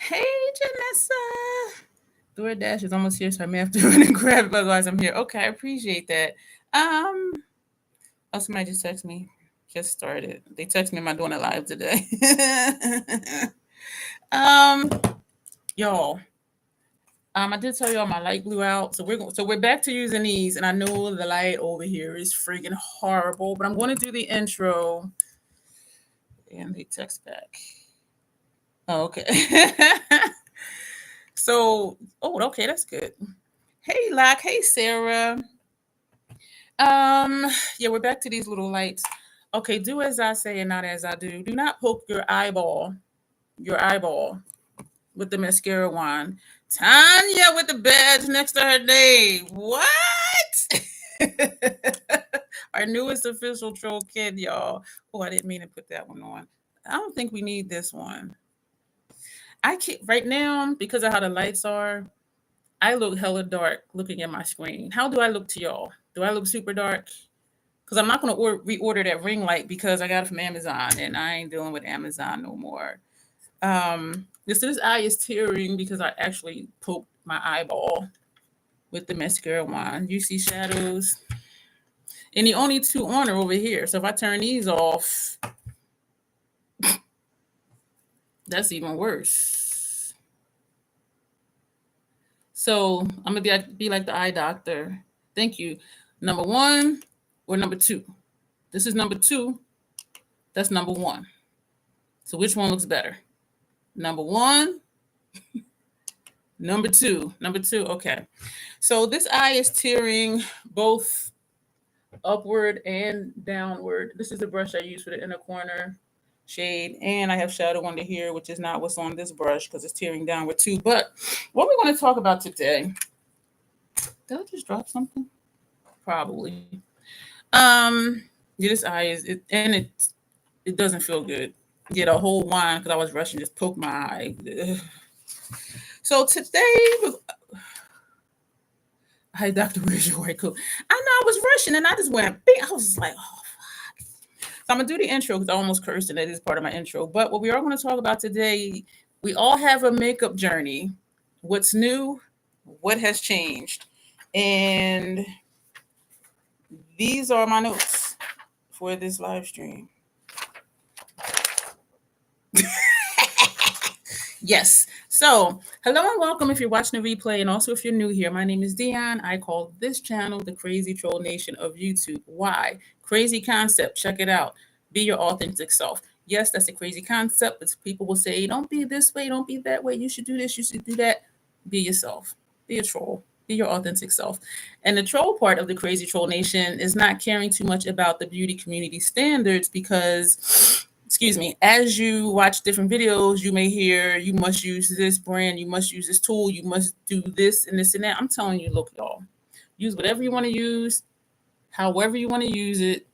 Hey, Janessa. DoorDash is almost here, so I may have to run and grab it. Otherwise, I'm here. Okay, I appreciate that. Um, oh, somebody just texted me. Just started. They text me, am I doing a live today? um, y'all. I did tell y'all my light blew out, so we're back to using these, and I know the light over here is freaking horrible, but I'm going to do the intro, and they text back. Oh, okay. Okay, that's good. Hey, Lock. Hey, Sarah. Um, yeah, we're back to these little lights. Okay, do as I say and not as I do. Do not poke your eyeball with the mascara wand. Tanya with the badge next to her name. What? Our newest official troll kid, y'all. Oh, I didn't mean to put that one on. I don't think we need this one. I can't right now because of how the lights are. I look hella dark looking at my screen. How do I look to y'all? Do I look super dark? Because I'm not going to reorder that ring light because I got it from Amazon and I ain't dealing with Amazon no more. This eye is tearing because I actually poked my eyeball with the mascara wand. You see shadows, and the only two on are over here. So if I turn these off, that's even worse. So I'm gonna be like the eye doctor. Thank you. Number one or number two? This is number two. That's number one. So which one looks better? Number one, number two. Number two. Okay. So this eye is tearing both upward and downward. This is the brush I use for the inner corner shade, and I have shadow under here, which is not what's on this brush because it's tearing downward too. But what we're going to talk about today, did I just drop something? Probably. Yeah, this eye is it, and it doesn't feel good. Get a whole wine because I was rushing, just poke my eye. So today, hi Doctor, where's your white coat? I know I was rushing and I just went bing. I was just like, oh fuck. So I'm gonna do the intro because I almost cursed and that is part of my intro. But what we are going to talk about today, we all have a makeup journey. What's new? What has changed? And these are my notes for this live stream. Yes. So, hello and welcome if you're watching the replay, and also if you're new here. My name is Dion. I call this channel the Crazy Troll Nation of YouTube. Why? Crazy concept. Check it out. Be your authentic self. Yes, that's a crazy concept, but people will say, don't be this way, don't be that way. You should do this, you should do that. Be yourself. Be a troll. Be your authentic self. And the troll part of the Crazy Troll Nation is not caring too much about the beauty community standards because excuse me, as you watch different videos, you may hear you must use this brand, you must use this tool, you must do this and this and that. I'm telling you, look, y'all, use whatever you want to use, however you want to use it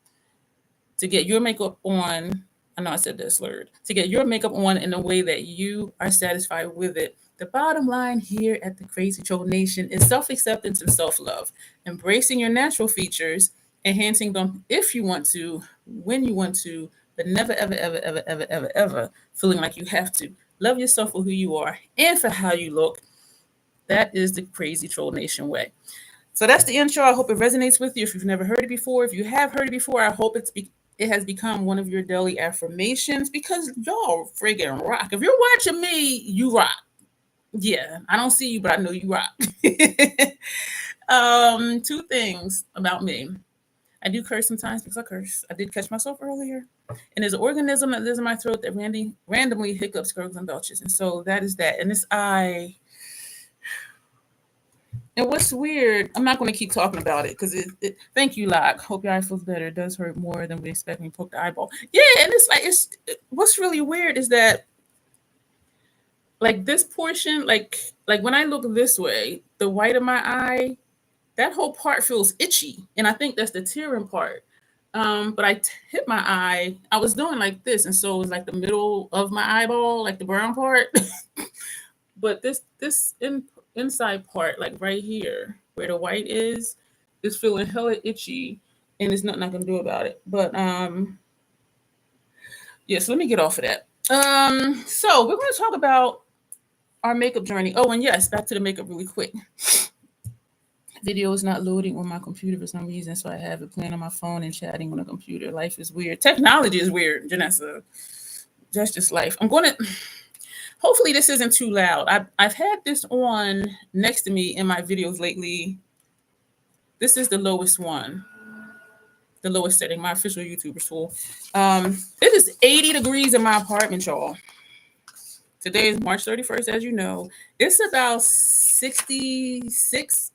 to get your makeup on. I know I said that slurred. To get your makeup on in a way that you are satisfied with it. The bottom line here at the Crazy Troll Nation is self acceptance and self love, embracing your natural features, enhancing them if you want to, when you want to, but never, ever, ever, ever, ever, ever, ever feeling like you have to. Love yourself for who you are and for how you look. That is the Crazy Troll Nation way. So that's the intro. I hope it resonates with you. If you've never heard it before, if you have heard it before, I hope it has become one of your daily affirmations because y'all friggin' rock. If you're watching me, you rock. Yeah, I don't see you, but I know you rock. Two things about me. I do curse sometimes because I curse. I did catch myself earlier. And there's an organism that lives in my throat that randomly hiccups, gurgles, and belches. And so that is that. And this eye. And what's weird, I'm not going to keep talking about it because thank you, Locke. Hope your eye feels better. It does hurt more than we expect when you poke the eyeball. Yeah, and what's really weird is that like this portion, like when I look this way, the white of my eye, that whole part feels itchy. And I think that's the tearing part. But I hit my eye. I was doing like this, and so it was like the middle of my eyeball, like the brown part. But this inside part, like right here, where the white is feeling hella itchy, and there's nothing I can do about it. But yeah. So let me get off of that. So we're going to talk about our makeup journey. Oh, and yes, back to the makeup really quick. Video is not loading on my computer for some reason, so I have it playing on my phone and chatting on a computer. Life is weird. Technology is weird, Janessa. That's just life. I'm going to. Hopefully, this isn't too loud. I've had this on next to me in my videos lately. This is the lowest one, the lowest setting, my official YouTuber tool. It is 80 degrees in my apartment, y'all. Today is March 31st, as you know. It's about 66.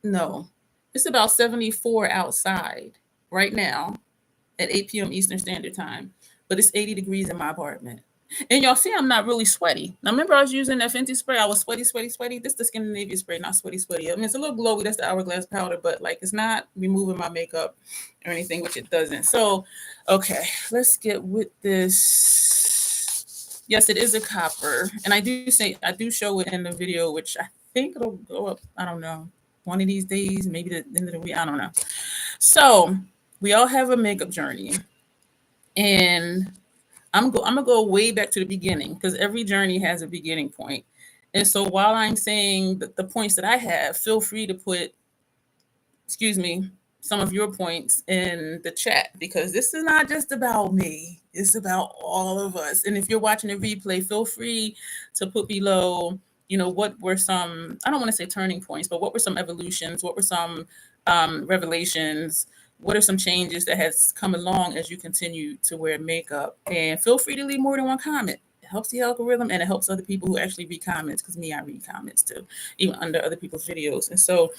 No, it's about 74 outside right now at 8 p.m. Eastern Standard Time. But it's 80 degrees in my apartment. And y'all see, I'm not really sweaty. Now, remember I was using that Fenty spray? I was sweaty, sweaty, sweaty. This is the Scandinavian spray, not sweaty, sweaty. I mean, it's a little glowy. That's the Hourglass powder, but like it's not removing my makeup or anything, which it doesn't. So, okay, let's get with this. Yes, it is a copper. And I do show it in the video, which I think it'll go up. I don't know. One of these days, maybe the end of the week. I don't know. So, we all have a makeup journey. And I'm gonna go way back to the beginning because every journey has a beginning point. And so while I'm saying the points that I have, feel free to put, some of your points in the chat because this is not just about me. It's about all of us. And if you're watching a replay, feel free to put below, what were some, I don't want to say turning points, but what were some evolutions? What were some revelations? What are some changes that has come along as you continue to wear makeup? And feel free to leave more than one comment. It helps the algorithm and it helps other people who actually read comments because I read comments too, even under other people's videos. And so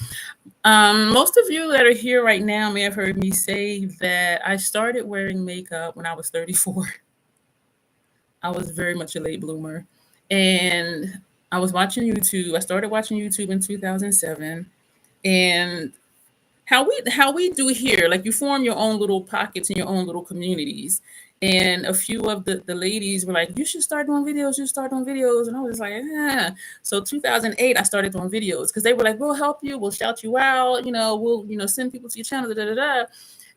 most of you that are here right now may have heard me say that I started wearing makeup when I was 34. I was very much a late bloomer. And I was watching YouTube. I started watching YouTube in 2007. And how we do here, like you form your own little pockets in your own little communities. And a few of the ladies were like, you should start doing videos, And I was like, So 2008, I started doing videos because they were like, we'll help you, we'll shout you out, we'll, send people to your channel, da, da, da, da.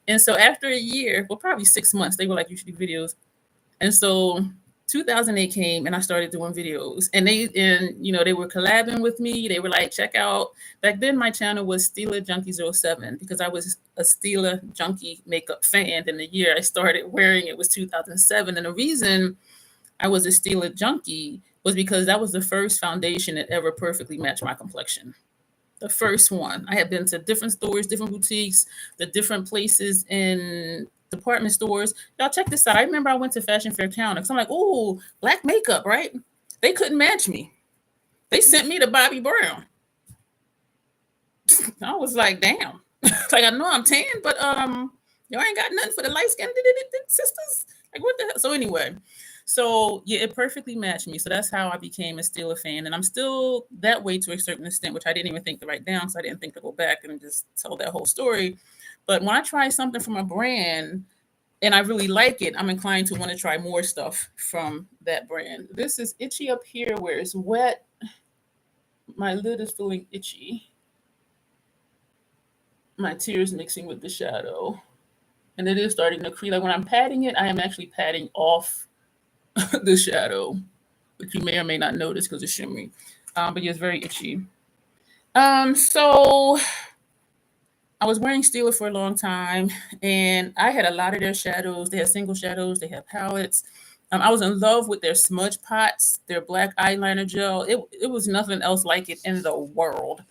And so after a year, well, probably 6 months, they were like, you should do videos. And so 2008 came and I started doing videos and they were collabing with me. They were like, check out, back then my channel was Stila Junkie 07 because I was a Stila Junkie makeup fan. And the year I started wearing it was 2007. And the reason I was a Stila Junkie was because that was the first foundation that ever perfectly matched my complexion. The first one. I had been to different stores, different boutiques, the different places in department stores. Y'all check this out. I remember I went to Fashion Fair Counter because I'm like, oh, black makeup, right? They couldn't match me. They sent me to Bobbi Brown. I was like, damn. Like I know I'm tan, but y'all ain't got nothing for the light skinned sisters. Like what the hell? So anyway, so yeah, it perfectly matched me. So that's how I became a Stila fan, and I'm still that way to a certain extent, which I didn't even think to write down, so I didn't think to go back and just tell that whole story. But when I try something from a brand and I really like it, I'm inclined to want to try more stuff from that brand. This is itchy up here where it's wet. My lid is feeling itchy. My tears mixing with the shadow. And it is starting to crease. Like when I'm patting it, I am actually patting off the shadow, which you may or may not notice because it's shimmery. But yeah, it's very itchy. So I was wearing Stila for a long time, and I had a lot of their shadows. They had single shadows, they had palettes. I was in love with their smudge pots, their black eyeliner gel. It was nothing else like it in the world.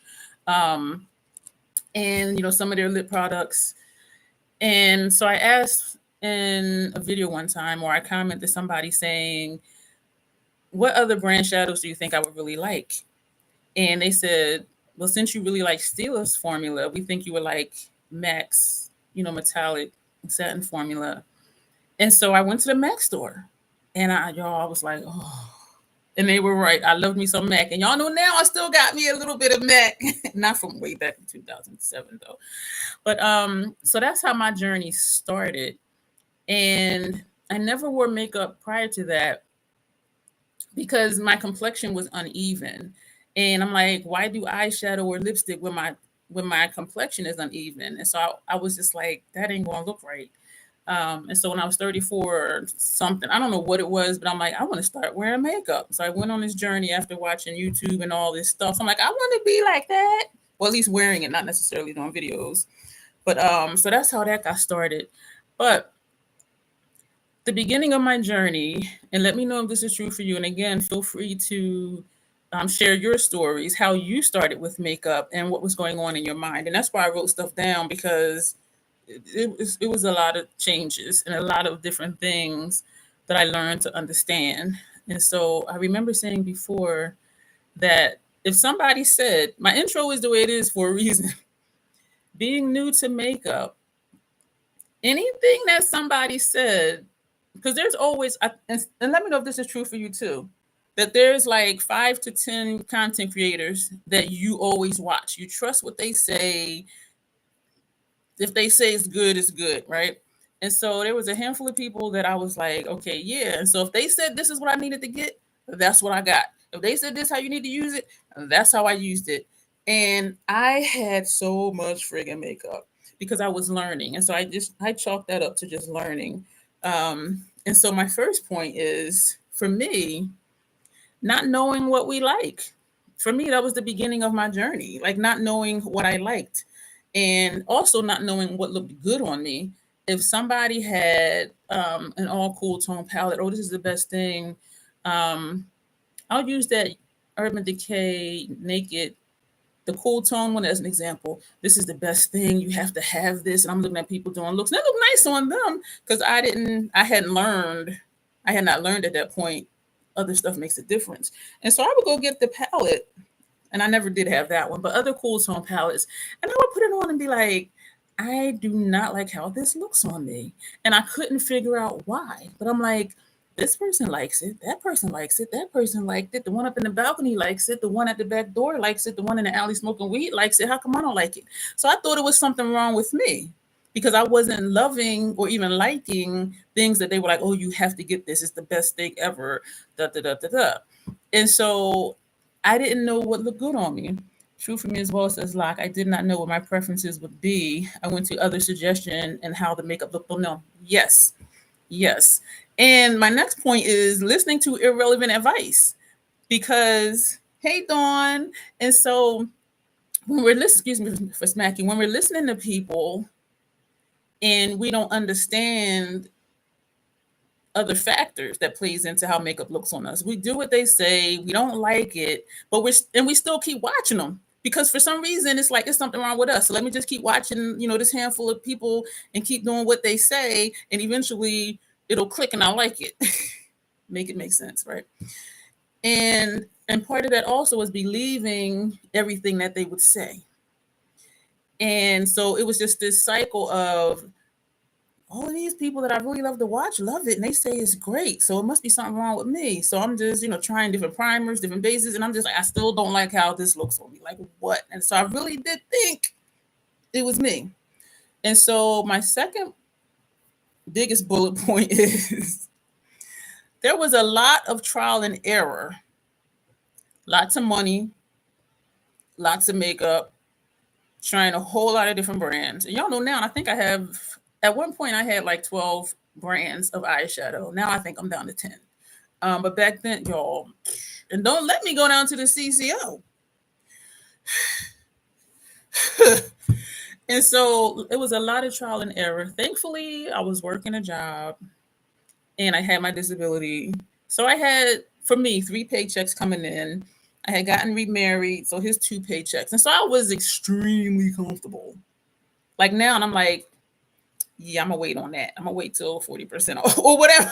And some of their lip products. And so I asked in a video one time, or I commented somebody saying, what other brand shadows do you think I would really like? And they said, well, since you really like Stila's formula, we think you would like MAC's, metallic satin formula. And so I went to the MAC store and I was like, oh, and they were right. I loved me some MAC. And y'all know now I still got me a little bit of MAC, not from way back in 2007 though. But so that's how my journey started. And I never wore makeup prior to that because my complexion was uneven. And I'm like, why do eyeshadow or lipstick when my complexion is uneven? And so I was just like, that ain't gonna look right. And so when I was 34 or something, I don't know what it was, but I'm like, I want to start wearing makeup. So I went on this journey after watching YouTube and all this stuff. I'm like, I want to be like that. Well, at least wearing it, not necessarily doing videos. But so that's how that got started. But the beginning of my journey, and let me know if this is true for you. And again, feel free to share your stories, how you started with makeup and what was going on in your mind. And that's why I wrote stuff down, because it was a lot of changes and a lot of different things that I learned to understand. And so I remember saying before that if somebody said, my intro is the way it is for a reason, being new to makeup, anything that somebody said, because there's always, and let me know if this is true for you too, that there's like 5 to 10 content creators that you always watch. You trust what they say. If they say it's good, right? And so there was a handful of people that I was like, okay, yeah. And so if they said this is what I needed to get, that's what I got. If they said this how you need to use it, that's how I used it. And I had so much friggin' makeup because I was learning. And so I chalked that up to just learning. And so my first point is, for me, not knowing what we like. For me, that was the beginning of my journey, like not knowing what I liked and also not knowing what looked good on me. If somebody had an all cool tone palette, oh, this is the best thing, I'll use that Urban Decay Naked, the cool tone one as an example. This is the best thing. You have to have this. And I'm looking at people doing looks. And they look nice on them because I had not learned at that point. Other stuff makes a difference. And so I would go get the palette, and I never did have that one, but other cool tone palettes. And I would put it on and be like, I do not like how this looks on me. And I couldn't figure out why. But I'm like, this person likes it. That person likes it. That person liked it. The one up in the balcony likes it. The one at the back door likes it. The one in the alley smoking weed likes it. How come I don't like it? So I thought it was something wrong with me because I wasn't loving or even liking things that they were like, oh, you have to get this. It's the best thing ever. Da, da, da, da, da. And so I didn't know what looked good on me. True for me as well, says Locke. I did not know what my preferences would be. I went to other suggestion and how the makeup looked. Oh, no. Yes. Yes. And my next point is listening to irrelevant advice because, hey, Dawn. And so when we're listening, excuse me for smacking, when we're listening to people and we don't understand other factors that plays into how makeup looks on us, we do what they say, we don't like it, but we still keep watching them because for some reason it's like it's something wrong with us. So let me just keep watching, this handful of people and keep doing what they say, and eventually it'll click and I'll like it. Make it make sense, right? And part of that also is believing everything that they would say. And so it was just this cycle of all of these people that I really love to watch love it, and they say it's great. So it must be something wrong with me. So I'm just, trying different primers, different bases, and I'm just like, I still don't like how this looks on me. Like what? And so I really did think it was me. And so my second biggest bullet point is there was a lot of trial and error, lots of money, lots of makeup, trying a whole lot of different brands. And y'all know now, I think at one point I had like 12 brands of eyeshadow. Now I think I'm down to 10. But back then, y'all, and don't let me go down to the CCO. And so it was a lot of trial and error. Thankfully, I was working a job and I had my disability. So I had, for me, 3 paychecks coming in. I had gotten remarried, so here's 2 paychecks. And so I was extremely comfortable. Like now, and I'm like, yeah, I'm going to wait on that. I'm going to wait till 40% off or whatever.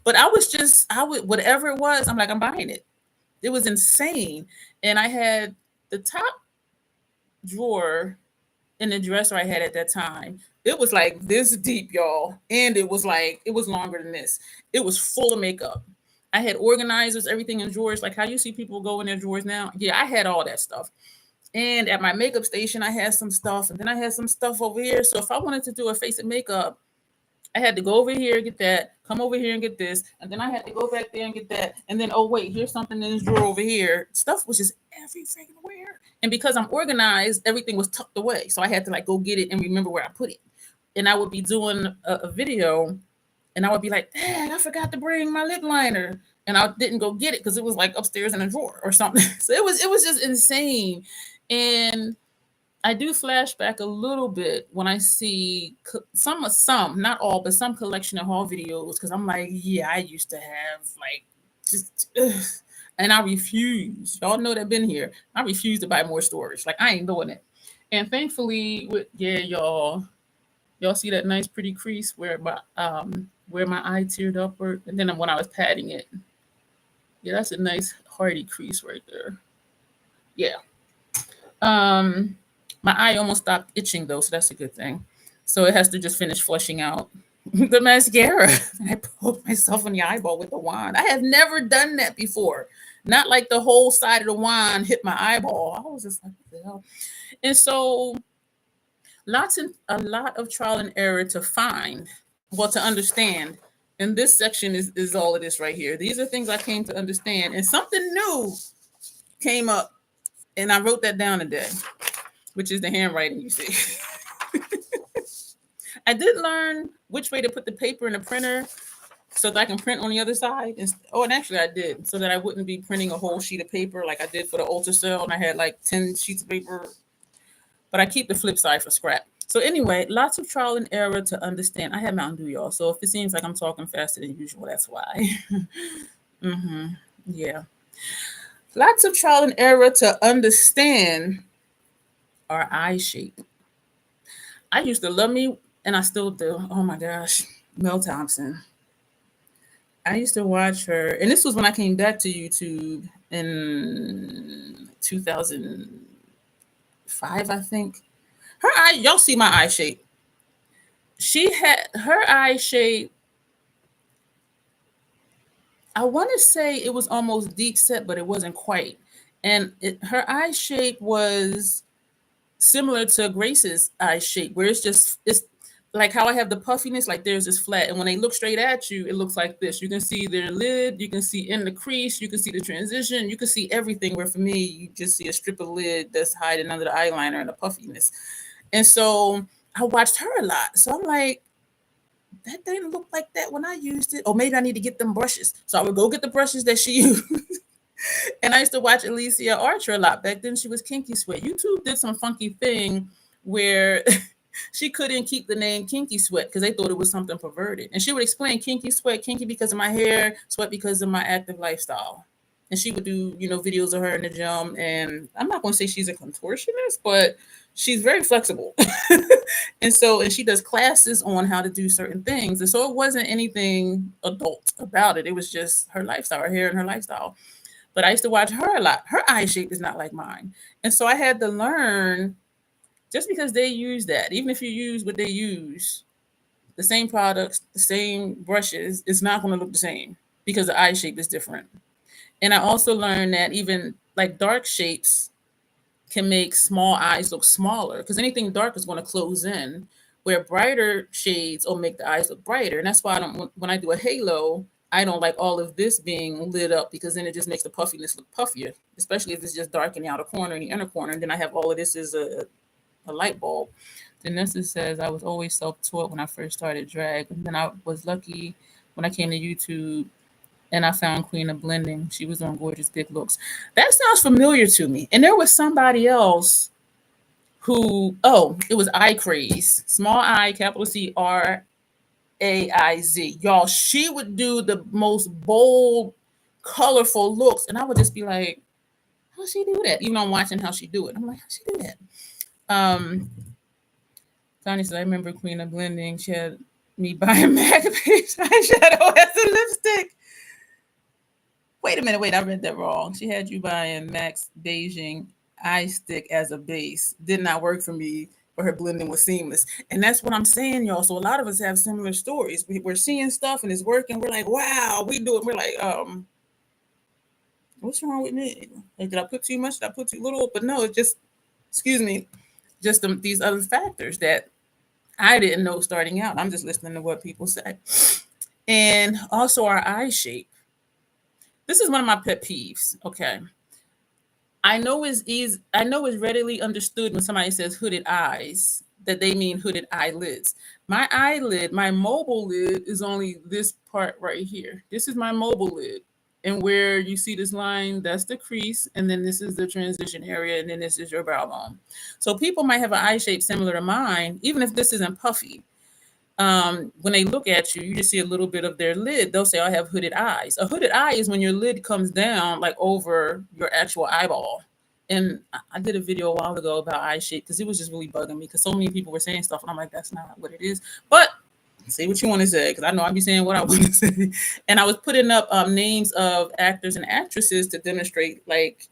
But whatever it was, I'm like, I'm buying it. It was insane. And I had the top drawer in the dresser I had at that time. It was like this deep, y'all. And it was longer than this. It was full of makeup. I had organizers, everything in drawers, like how you see people go in their drawers now. Yeah, I had all that stuff. And at my makeup station, I had some stuff. And then I had some stuff over here. So if I wanted to do a face and makeup, I had to go over here and get that, come over here and get this. And then I had to go back there and get that. And then, oh, wait, here's something in this drawer over here. Stuff was just every freaking where. And because I'm organized, everything was tucked away. So I had to like go get it and remember where I put it. and I would be doing a video, and I would be like, "Dad, I forgot to bring my lip liner," and I didn't go get it because it was like upstairs in a drawer or something. So it was just insane, and I do flashback a little bit when I see some, not all, but some collection of haul videos because I'm like, yeah, I used to have like just, ugh. And I refuse. Y'all know that been here. I refuse to buy more storage. Like I ain't doing it. And thankfully, with yeah, y'all see that nice pretty crease where my eye teared upward, and then when I was patting it, yeah, that's a nice hardy crease right there. Yeah. Um, my eye almost stopped itching though, so that's a good thing. So it has to just finish flushing out the mascara. I poked myself in the eyeball with the wand. I have never done that before. Not like the whole side of the wand hit my eyeball. I was just like, what the hell? And so a lot of trial and error to find, well, to understand. And this section is all of this right here. These are things I came to understand. And something new came up. And I wrote that down today, which is the handwriting you see. I did learn which way to put the paper in the printer so that I can print on the other side. And actually I did, so that I wouldn't be printing a whole sheet of paper like I did for the ultrasound. And I had like 10 sheets of paper, but I keep the flip side for scrap. So anyway, lots of trial and error to understand. I had Mountain Dew, y'all. So if it seems like I'm talking faster than usual, that's why. Yeah. Lots of trial and error to understand our eye shape. I used to love me, and I still do. Oh my gosh, Mel Thompson. I used to watch her, and this was when I came back to YouTube in 2005, I think. Her eye, y'all see my eye shape. She had her eye shape. I want to say it was almost deep set, but it wasn't quite. And her eye shape was similar to Grace's eye shape, where it's like how I have the puffiness, like there's this flat, and when they look straight at you, it looks like this. You can see their lid, you can see in the crease, you can see the transition, you can see everything. Where for me, you just see a strip of lid that's hiding under the eyeliner and the puffiness. And so I watched her a lot. So I'm like, that didn't look like that when I used it. Or maybe I need to get them brushes. So I would go get the brushes that she used. And I used to watch Alicia Archer a lot. Back then she was Kinky Sweat. YouTube did some funky thing where she couldn't keep the name Kinky Sweat because they thought it was something perverted. And she would explain Kinky Sweat, kinky because of my hair, sweat because of my active lifestyle. And she would do, videos of her in the gym. And I'm not going to say she's a contortionist, but she's very flexible. And she does classes on how to do certain things. And so it wasn't anything adult about it. It was just her lifestyle, her hair and her lifestyle. But I used to watch her a lot. Her eye shape is not like mine. And so I had to learn, just because they use that, even if you use what they use, the same products, the same brushes, it's not going to look the same because the eye shape is different. And I also learned that even like dark shapes can make small eyes look smaller because anything dark is going to close in, where brighter shades will make the eyes look brighter. And that's why when I do a halo, I don't like all of this being lit up because then it just makes the puffiness look puffier, especially if it's just dark in the outer corner and the inner corner. And then I have all of this as a light bulb. Then this says, I was always self-taught when I first started drag. And then I was lucky when I came to YouTube and I found Queen of Blending. She was on Gorgeous Big Looks. That sounds familiar to me. And there was somebody else it was Eye Craze. Small I, capital CRAIZ. Y'all, she would do the most bold, colorful looks. And I would just be like, how'd she do that? Even I'm watching how she do it. I'm like, how'd she do that? Tanya said, I remember Queen of Blending. She had me buying MAC Beige eyeshadow as a lipstick. Wait a minute. I read that wrong. She had you buying Max Beijing eye stick as a base. Did not work for me, but her blending was seamless. And that's what I'm saying, y'all. So a lot of us have similar stories. We're seeing stuff and it's working. We're like, wow, we do it. We're like, what's wrong with me? Like, did I put too much? Did I put too little? But no, it's just, excuse me, just these other factors that I didn't know starting out. I'm just listening to what people say. And also our eye shape. This is one of my pet peeves. Okay. I know it's readily understood when somebody says hooded eyes, that they mean hooded eyelids. My eyelid, my mobile lid is only this part right here. This is my mobile lid. And where you see this line, that's the crease, and then this is the transition area, and then this is your brow bone. So people might have an eye shape similar to mine, even if this isn't puffy. When they look at you, you just see a little bit of their lid. They'll say, I have hooded eyes. A hooded eye is when your lid comes down like over your actual eyeball. And I did a video a while ago about eye shape because it was just really bugging me because so many people were saying stuff and I'm like, that's not what it is. But say what you want to say because I know I'll be saying what I want to say. And I was putting up names of actors and actresses to demonstrate like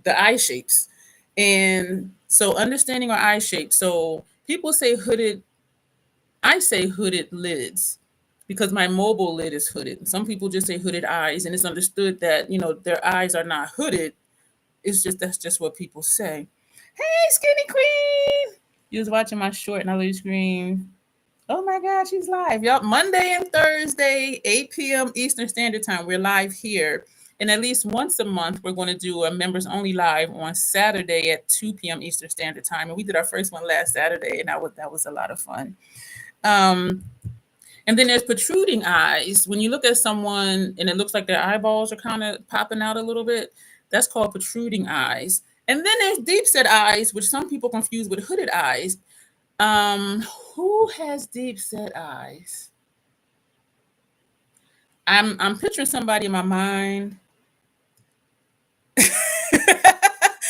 the eye shapes. And so understanding our eye shape. So people say hooded, I say hooded lids because my mobile lid is hooded. Some people just say hooded eyes, and it's understood that, you know, their eyes are not hooded. It's just that's just what people say. Hey, Skinny Queen! You was watching my short and I let you scream. Oh my God, she's live. Y'all, Monday and Thursday, 8 p.m. Eastern Standard Time. We're live here. And at least once a month, we're going to do a members only live on Saturday at 2 p.m. Eastern Standard Time. And we did our first one last Saturday, and that was a lot of fun. And then there's protruding eyes. When you look at someone and it looks like their eyeballs are kind of popping out a little bit, that's called protruding eyes. And then there's deep set eyes, which some people confuse with hooded eyes. Who has deep set eyes? I'm picturing somebody in my mind.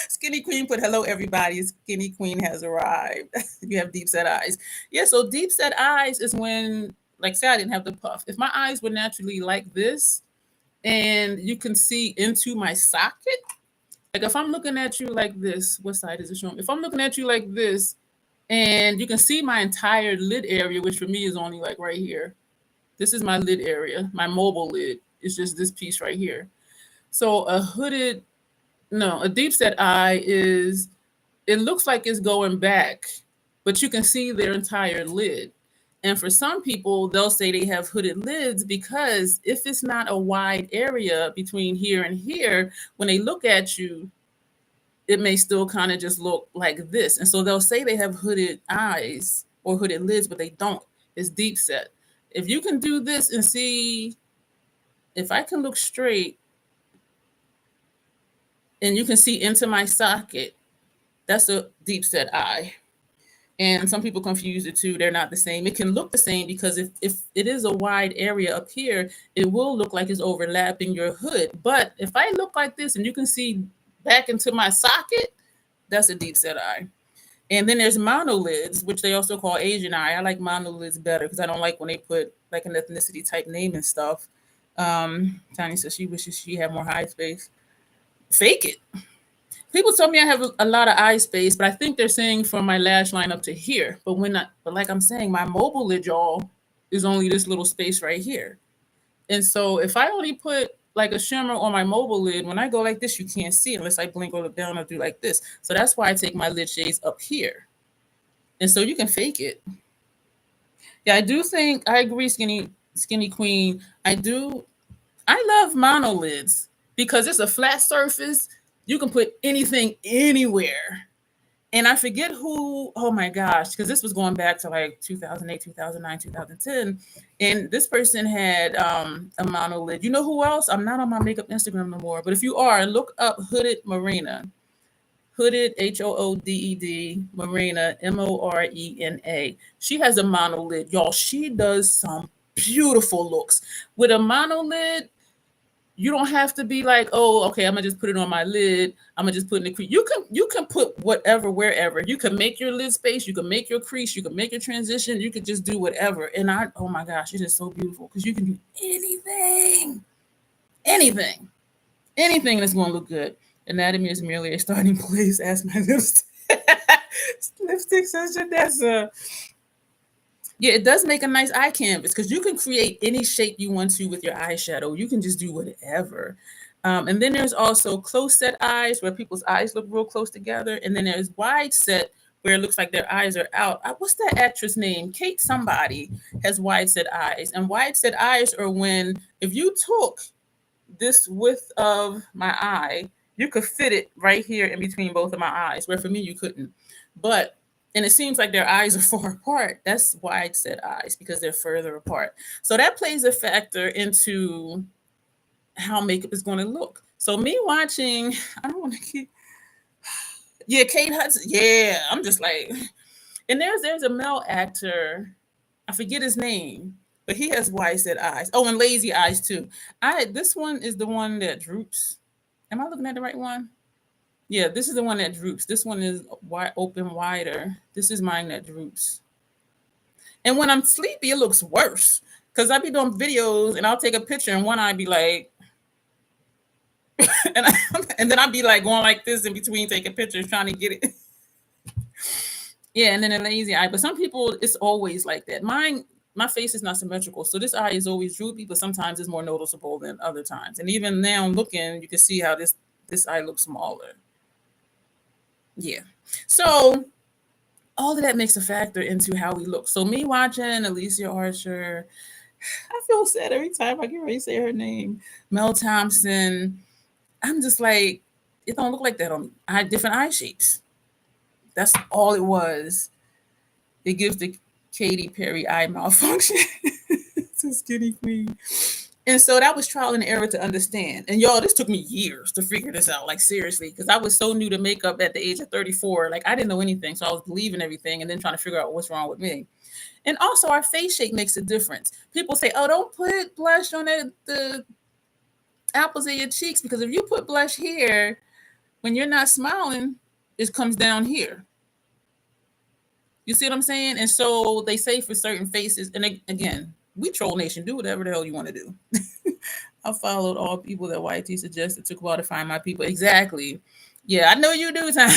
Skinny Queen put hello everybody. Skinny Queen has arrived. You have deep set eyes. Yeah, so deep set eyes is when, like say I didn't have the puff. If my eyes were naturally like this and you can see into my socket, like if I'm looking at you like this, what side is it showing? If I'm looking at you like this and you can see my entire lid area, which for me is only like right here. This is my lid area. My mobile lid is just this piece right here. So a deep set eye is, it looks like it's going back, but you can see their entire lid. And for some people, they'll say they have hooded lids because if it's not a wide area between here and here, when they look at you, it may still kind of just look like this. And so they'll say they have hooded eyes or hooded lids, but they don't. It's deep set. If you can do this and see, if I can look straight and you can see into my socket, that's a deep set eye. And some people confuse the two. They're not the same. It can look the same because if it is a wide area up here, it will look like it's overlapping your hood. But if I look like this and you can see back into my socket, that's a deep set eye. And then there's monolids, which they also call Asian eye. I like monolids better because I don't like when they put like an ethnicity type name and stuff. Tanya says she wishes she had more eye space. Fake it. People tell me I have a lot of eye space, but I think they're saying from my lash line up to here. But like I'm saying, my mobile lid, y'all, is only this little space right here. And so if I only put like a shimmer on my mobile lid, when I go like this, you can't see unless I blink or look down or do like this. So that's why I take my lid shades up here. And so you can fake it. Yeah, I do think, I agree, Skinny Queen. I love monolids because it's a flat surface. You can put anything anywhere. And I forget who, oh my gosh, because this was going back to like 2008, 2009, 2010. And this person had a monolid. You know who else? I'm not on my makeup Instagram no more. But if you are, look up Hooded Marina. Hooded, Hooded, Marina, Morena. She has a monolid. Y'all, she does some beautiful looks. With a monolid, you don't have to be like, oh, okay, I'm gonna just put it on my lid. I'm gonna just put it in the crease. You can put whatever, wherever. You can make your lid space. You can make your crease. You can make your transition. You can just do whatever. And oh my gosh, it is so beautiful because you can do anything, anything that's gonna look good. Anatomy is merely a starting place. Ask my lipstick. Lipstick session. Yeah, it does make a nice eye canvas because you can create any shape you want to with your eyeshadow. You can just do whatever. And then there's also close set eyes where people's eyes look real close together. And then there's wide set where it looks like their eyes are out. What's that actress name? Kate somebody has wide set eyes. And wide set eyes are when, if you took this width of my eye, you could fit it right here in between both of my eyes, where for me, you couldn't. But And it seems like their eyes are far apart. That's why I said eyes, because they're further apart. So that plays a factor into how makeup is going to look. So me watching, I don't want to keep, yeah, Kate Hudson, yeah, I'm just like, and there's a male actor, I forget his name, but he has wide set eyes. Oh, and lazy eyes too. This one is the one that droops. Am I looking at the right one? Yeah, this is the one that droops. This one is wide open wider. This is mine that droops. And when I'm sleepy, it looks worse because I be doing videos and I'll take a picture and one eye be like, and, and then I'll be like going like this in between taking pictures trying to get it. Yeah, and then a lazy eye. But some people, it's always like that. My face is not symmetrical, so this eye is always droopy, but sometimes it's more noticeable than other times. And even now, looking, you can see how this eye looks smaller. Yeah. So all of that makes a factor into how we look. So me watching Alicia Archer, I feel sad every time I get ready to say her name. Mel Thompson, I'm just like, it don't look like that on me. I had different eye shapes. That's all it was. It gives the Katy Perry eye malfunction. To Skinny Queen. And so that was trial and error to understand. And y'all, this took me years to figure this out, like seriously, because I was so new to makeup at the age of 34. Like I didn't know anything. So I was believing everything and then trying to figure out what's wrong with me. And also our face shape makes a difference. People say, oh, don't put blush on the apples of your cheeks, because if you put blush here, when you're not smiling, it comes down here. You see what I'm saying? And so they say for certain faces, and again, we troll nation, do whatever the hell you want to do. I followed all people that YT suggested. Took a while to find my people. Exactly. Yeah, I know you do, time.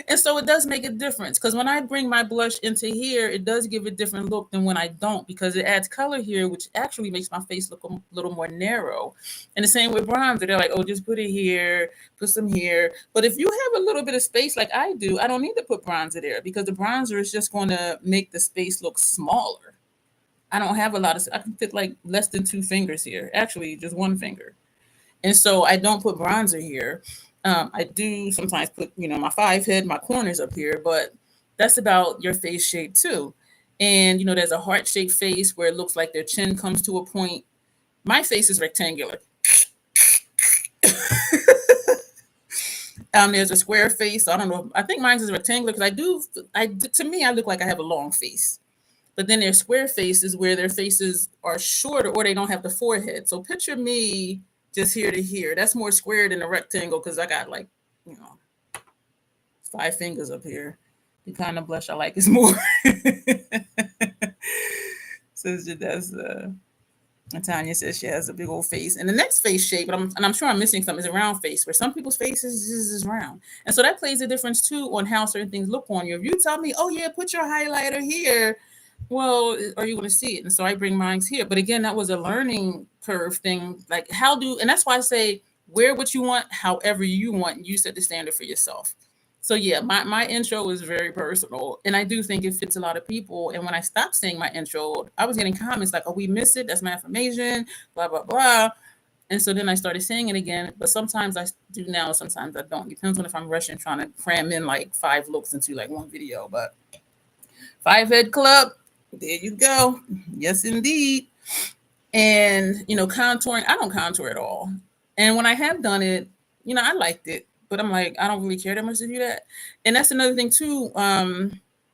And so it does make a difference, because when I bring my blush into here, it does give a different look than when I don't, because it adds color here, which actually makes my face look a little more narrow. And the same with bronzer. They're like, oh, just put it here, put some here. But if you have a little bit of space like I do, I don't need to put bronzer there, because the bronzer is just going to make the space look smaller. I don't have a lot of, I can fit like less than 2 fingers here, actually just 1 finger. And so I don't put bronzer here. I do sometimes put, my 5 head, my corners up here, but that's about your face shape too. And, there's a heart shaped face where it looks like their chin comes to a point. My face is rectangular. There's a square face. I don't know. I think mine is rectangular because to me, I look like I have a long face. But then there's square faces where their faces are shorter or they don't have the forehead. So picture me just here to here. That's more square than a rectangle because I got like, 5 fingers up here. The kind of blush I like is more. So that's and Tanya says she has a big old face. And the next face shape, and I'm sure I'm missing some, is a round face, where some people's faces is round. And so that plays a difference too on how certain things look on you. If you tell me, oh yeah, put your highlighter here, well, are you going to see it? And so I bring mine here. But again, that was a learning curve thing. Like and that's why I say wear what you want, however you want. You set the standard for yourself. So yeah, my intro is very personal, and I do think it fits a lot of people. And when I stopped saying my intro, I was getting comments like, "Oh, we missed it. That's my information." Blah blah blah. And so then I started saying it again. But sometimes I do now. Sometimes I don't. Depends on if I'm rushing, trying to cram in like 5 looks into like one video. But 5 head club, there you go. Yes, indeed. And contouring, I don't contour at all. And when I have done it, I liked it. But I'm like, I don't really care that much to do that. And that's another thing too,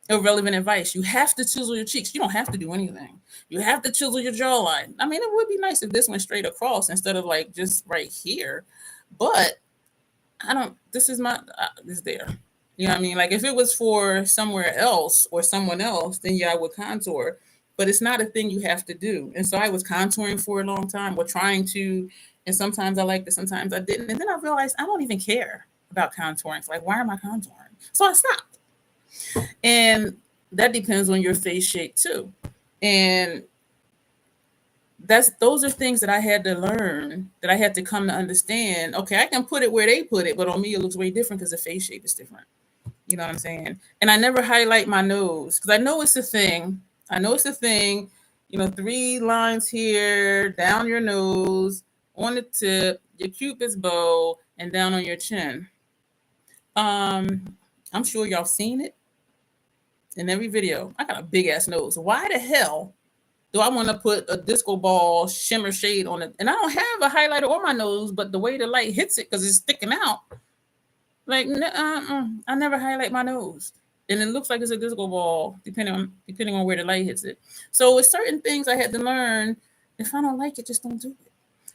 irrelevant advice. You have to chisel your cheeks. You don't have to do anything. You have to chisel your jawline. I mean, it would be nice if this went straight across instead of like just right here. But this is this there. You know what I mean? Like if it was for somewhere else or someone else, then yeah, I would contour. But it's not a thing you have to do. And so I was contouring for a long time or trying to, and sometimes I liked it, sometimes I didn't. And then I realized I don't even care about contouring. So like, why am I contouring? So I stopped. And that depends on your face shape too. And those are things that I had to learn, that I had to come to understand. Okay, I can put it where they put it, but on me it looks way different because the face shape is different. You know what I'm saying? And I never highlight my nose because I know it's a thing. 3 lines here, down your nose, on the tip, your cupid's bow, and down on your chin. I'm sure y'all seen it. in every video. I got a big ass nose. Why the hell do I want to put a disco ball shimmer shade on it? And I don't have a highlighter on my nose, but the way the light hits it, because it's sticking out, like I never highlight my nose, and it looks like it's a disco ball depending on where the light hits it. So with certain things, I had to learn, if I don't like it, just don't do it.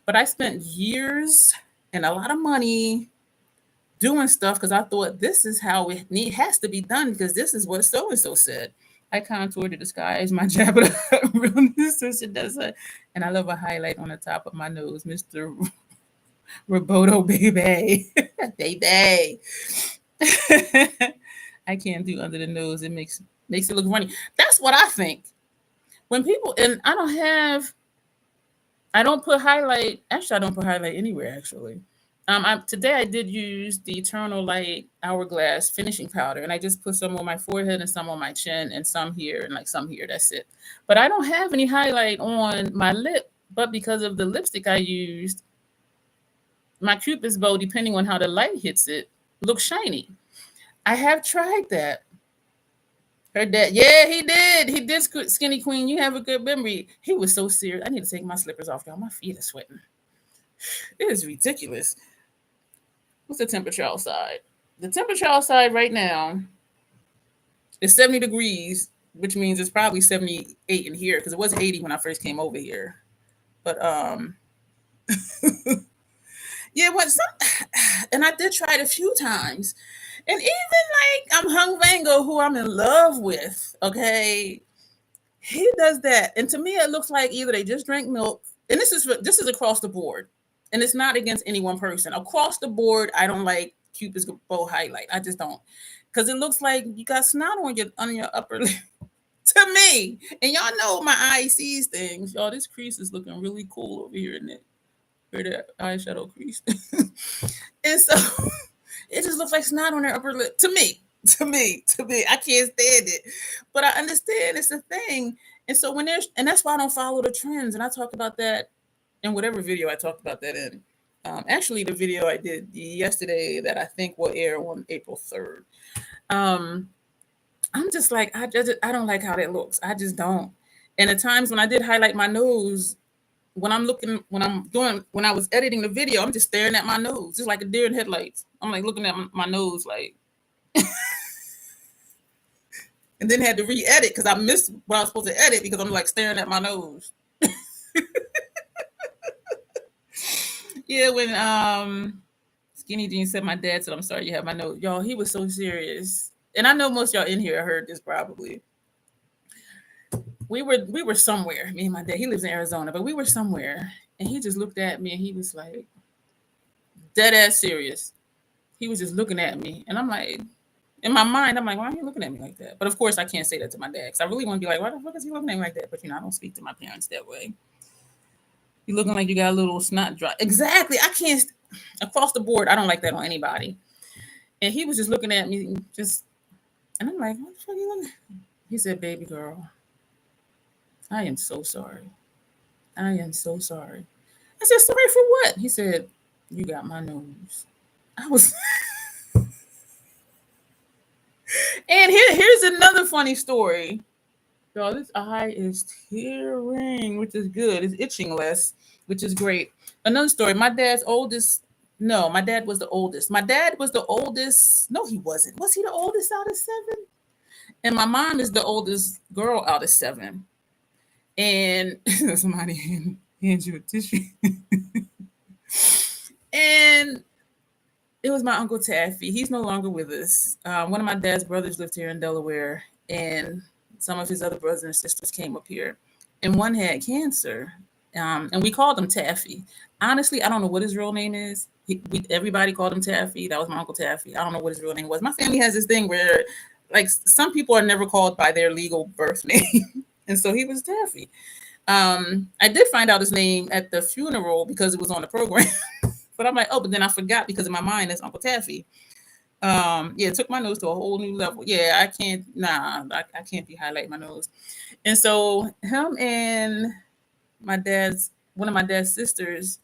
But I spent years and a lot of money doing stuff because I thought this is how it has to be done because this is what so and so said. I contour to disguise my jabber realness, so she does it. And I love a highlight on the top of my nose, Mr. Roboto baby. Baby. I can't do under the nose. It makes it look funny. That's what I think. When people, and I don't put highlight. Actually, I don't put highlight anywhere. Actually, today I did use the Eternal Light Hourglass finishing powder, and I just put some on my forehead and some on my chin and some here and like some here. That's it. But I don't have any highlight on my lip. But because of the lipstick I used, my Cupid's bow, depending on how the light hits it, looks shiny. I have tried that. Her dad, yeah, he did. He did, Skinny Queen. You have a good memory. He was so serious. I need to take my slippers off, y'all. My feet are sweating. It is ridiculous. What's the temperature outside? The temperature outside right now is 70 degrees, which means it's probably 78 in here because it was 80 when I first came over here. But yeah, and I did try it a few times. And even like Hung Vango, who I'm in love with, okay, he does that. And to me, it looks like either they just drank milk, and this is across the board, and it's not against any one person. Across the board, I don't like Cupid's bow highlight. I just don't, because it looks like you got snot on your upper lip. To me, and y'all know my eye sees things. Y'all, this crease is looking really cool over here in it, where the eyeshadow crease, and so. It just looks like snot on their upper lip. To me. I can't stand it. But I understand it's a thing. And so and that's why I don't follow the trends. And I talk about that in whatever video I talked about that in. Actually, the video I did yesterday that I think will air on April 3rd. I'm just like, I don't like how that looks. I just don't. And at times when I did highlight my nose, when I was editing the video, I'm just staring at my nose, just like a deer in headlights. I'm like looking at my nose, like, and then had to re-edit because I missed what I was supposed to edit because I'm like staring at my nose. Yeah, when Skinny Jean said my dad said, "I'm sorry you have my nose," y'all, he was so serious, and I know most of y'all in here heard this probably. We were somewhere, me and my dad. He lives in Arizona, but we were somewhere, and he just looked at me and he was like, dead ass serious. He was just looking at me, and I'm like, in my mind, I'm like, why are you looking at me like that? But of course, I can't say that to my dad because I really want to be like, why the fuck is he looking at me like that? But I don't speak to my parents that way. You looking like you got a little snot drop. Exactly. I can't. Across the board, I don't like that on anybody. And he was just looking at me, and I'm like, what the fuck are you looking at? He said, "Baby girl, I am so sorry. I am so sorry." I said, "Sorry for what?" He said, "You got my nose." I was. And here's another funny story. Y'all, this eye is tearing, which is good. It's itching less, which is great. Another story. My dad was the oldest. My dad was the oldest. No, he wasn't. Was he the oldest out of 7? And my mom is the oldest girl out of 7. And somebody hands you a tissue. And it was my Uncle Taffy. He's no longer with us. One of my dad's brothers lived here in Delaware, and some of his other brothers and sisters came up here, and one had cancer, and we called him Taffy. Honestly, I don't know what his real name is. Everybody called him Taffy. That was my Uncle Taffy. I don't know what his real name was. My family has this thing where, like, some people are never called by their legal birth name, and so he was Taffy. I did find out his name at the funeral because it was on the program. But I'm like, oh, but then I forgot because in my mind it's Uncle Taffy. Yeah, it took my nose to a whole new level. Yeah, I can't be highlighting my nose. And so him and one of my dad's sisters,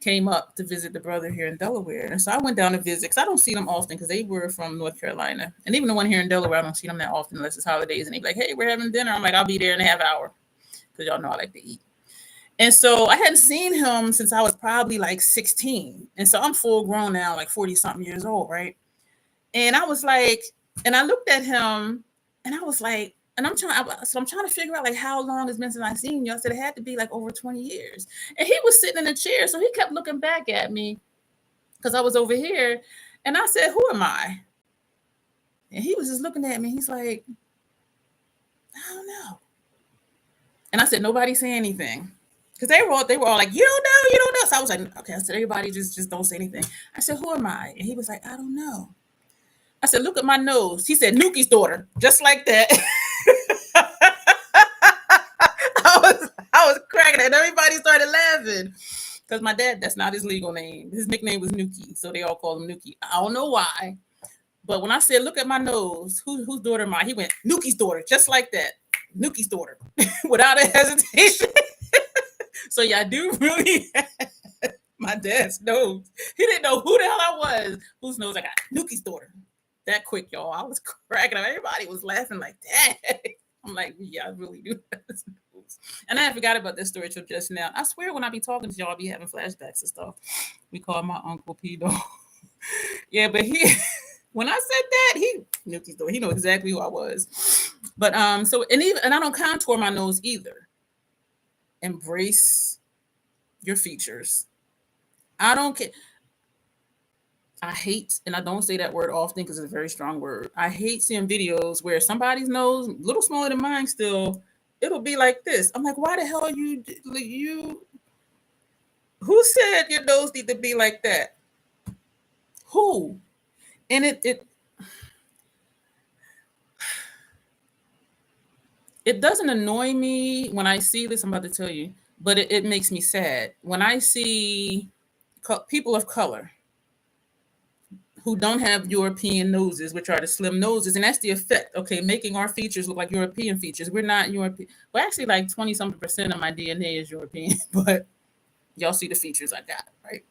came up to visit the brother here in Delaware. And so I went down to visit because I don't see them often because they were from North Carolina. And even the one here in Delaware, I don't see them that often unless it's holidays. And they be like, hey, we're having dinner. I'm like, I'll be there in a half hour because y'all know I like to eat. And so I hadn't seen him since I was probably like 16. And so I'm full grown now, like 40 something years old, right? And I was like, and I looked at him and I was like, and I'm trying to figure out like how long it's been since I seen you. I said it had to be like over 20 years. And he was sitting in a chair, so he kept looking back at me because I was over here. And I said, who am I? And he was just looking at me. He's like, I don't know. And I said, nobody say anything. Because they were all like, you don't know. So I was like, okay. I said, everybody just don't say anything. I said, who am I? And he was like, I don't know. I said, look at my nose. He said, Nuki's daughter, just like that. I was cracking it. And everybody started laughing. Because my dad, that's not his legal name. His nickname was Nuki. So they all call him Nuki. I don't know why. But when I said, look at my nose, whose daughter am I? He went, Nuki's daughter, just like that. Nuki's daughter. Without a hesitation. So yeah, I do really have my dad's nose. He didn't know who the hell I was. Whose nose I got? Nuki's daughter. That quick, y'all. I was cracking up. Everybody was laughing like that. I'm like, yeah, I really do have this nose. And I forgot about this story till just now. I swear when I be talking to y'all, I be having flashbacks and stuff. We call my uncle Pedo. Yeah, but when I said that, he Nuki's daughter. He knew exactly who I was. But so and I don't contour my nose either. Embrace your features. I don't care. I hate, and I don't say that word often because it's a very strong word. I hate seeing videos where somebody's nose, a little smaller than mine still, it'll be like this. I'm like, why the hell you who said your nose need to be like that? Who? And it doesn't annoy me when I see this, I'm about to tell you, but it makes me sad. When I see people of color who don't have European noses, which are the slim noses, and that's the effect, okay, making our features look like European features. We're not European. Well, actually, like 20-something% of my DNA is European, but y'all see the features I got, right?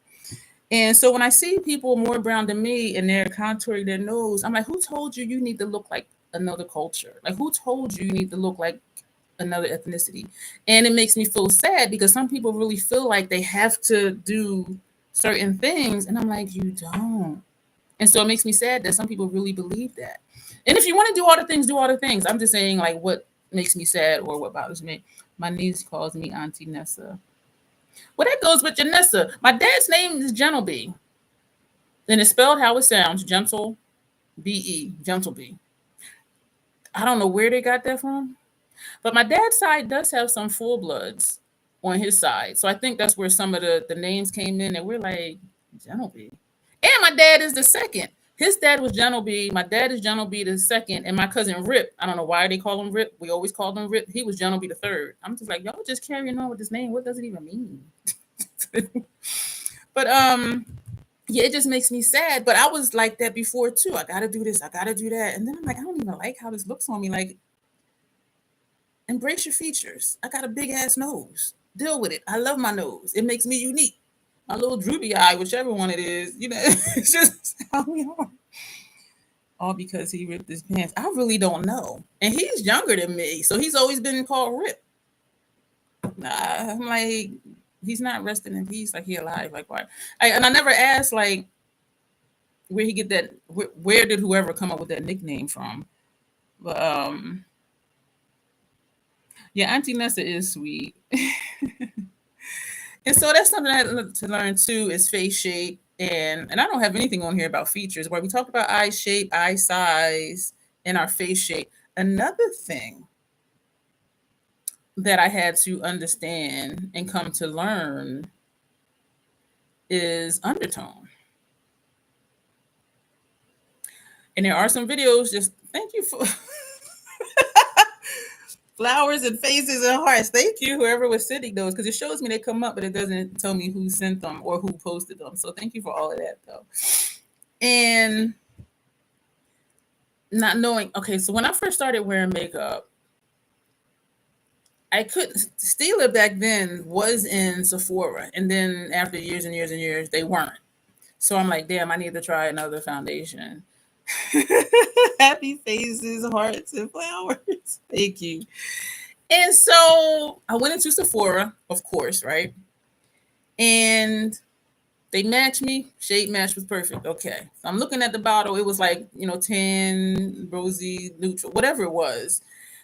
And so when I see people more brown than me and they're contouring their nose, I'm like, who told you you need to look like another culture? Like, who told you you need to look like another ethnicity? And it makes me feel sad because some people really feel like they have to do certain things. And I'm like, you don't. And so it makes me sad that some people really believe that. And if you want to do all the things, do all the things. I'm just saying, like, what makes me sad or what bothers me. My niece calls me Auntie Nessa. Well, that goes with Janessa. My dad's name is Gentle B. And it's spelled how it sounds, Gentle B-E, Gentle B. I don't know where they got that from. But my dad's side does have some full bloods on his side. So I think that's where some of the names came in and we're like, Gentle B. And my dad is the second. His dad was Gentle B. My dad is Gentle B the second. And my cousin Rip, I don't know why they call him Rip. We always called him Rip. He was Gentle B the third. I'm just like, y'all just carrying on with this name. What does it even mean? But yeah, it just makes me sad. But I was like that before too. I gotta do this, I gotta do that. And then I'm like, I don't even like how this looks on me. Like, embrace your features. I got a big ass nose. Deal with it. I love my nose. It makes me unique. My little droopy eye, whichever one it is, it's just how we are. All because he ripped his pants. I really don't know. And he's younger than me, so he's always been called Rip. Nah, I'm like, he's not resting in peace. Like, he alive. Like, why? And I never asked, like, where he get that. Where did whoever come up with that nickname from? But yeah, Auntie Nessa is sweet. And so that's something I had to learn too is face shape. And I don't have anything on here about features where we talk about eye shape, eye size, and our face shape. Another thing that I had to understand and come to learn is undertone. And there are some videos, just thank you for flowers and faces and hearts. Thank you, whoever was sending those, because it shows me they come up, but it doesn't tell me who sent them or who posted them. So thank you for all of that, though. And not knowing, okay, so when I first started wearing makeup, I couldn't. Stila back then was in Sephora, and then after years and years and years, they weren't. So I'm like, damn, I need to try another foundation. Happy faces, hearts, and flowers. Thank you. And so I went into Sephora, of course, right? And they matched me. Shade match was perfect. Okay. So I'm looking at the bottle. It was like, 10, rosy, neutral, whatever it was.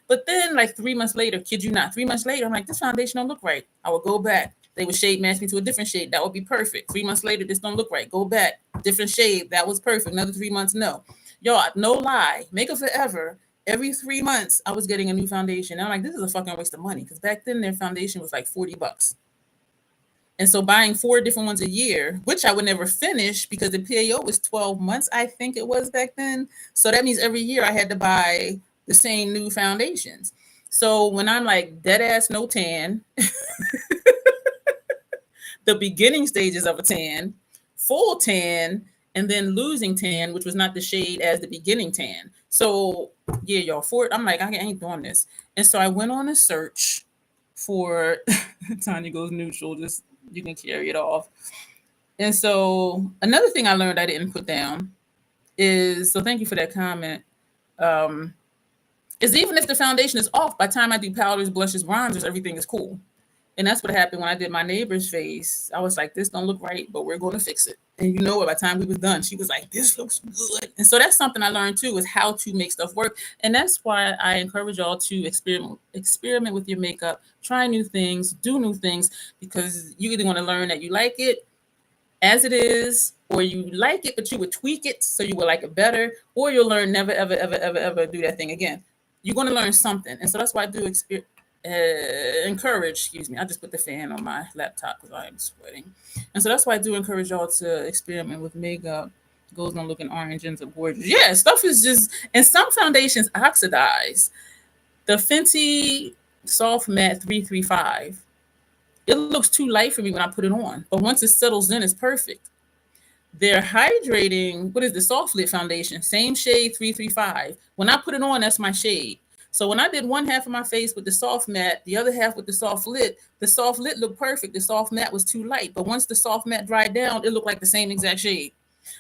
But then, like 3 months later, kid you not, 3 months later, I'm like, this foundation don't look right. I would go back. They would shade match me to a different shade. That would be perfect. 3 months later, this don't look right. Go back. Different shade. That was perfect. Another 3 months, no. Y'all, no lie. Makeup Forever. Every 3 months, I was getting a new foundation. And I'm like, this is a fucking waste of money. Because back then, their foundation was like $40. And so buying 4 different ones a year, which I would never finish because the PAO was 12 months, I think it was back then. So that means every year I had to buy the same new foundations. So when I'm like dead ass no tan, the beginning stages of a tan, full tan, and then losing tan, which was not the shade as the beginning tan. So yeah, y'all, I'm like, I ain't doing this. And so I went on a search for Tanya Goes Neutral, just you can carry it off. And so another thing I learned I didn't put down is, so thank you for that comment, is even if the foundation is off, by the time I do powders, blushes, bronzers, everything is cool. And that's what happened when I did my neighbor's face. I was like, this don't look right, but we're going to fix it. And you know what? By the time we was done, she was like, this looks good. And so that's something I learned too, is how to make stuff work. And that's why I encourage y'all to experiment with your makeup, try new things, do new things, because you either want to learn that you like it as it is, or you like it, but you would tweak it so you would like it better, or you'll learn never, ever, ever, ever, ever do that thing again. You're going to learn something. And so that's why I do encourage, excuse me, I just put the fan on my laptop because I'm sweating. And so that's why I do encourage y'all to experiment with makeup. Goes on looking orange, ends up gorgeous. Yeah, stuff is just, and some foundations oxidize. The Fenty Soft Matte 335, it looks too light for me when I put it on. But once it settles in, it's perfect. They're hydrating, what is the Soft Lit foundation? Same shade, 335. When I put it on, that's my shade. So when I did one half of my face with the soft matte, the other half with the soft lit looked perfect. The soft matte was too light. But once the soft matte dried down, it looked like the same exact shade.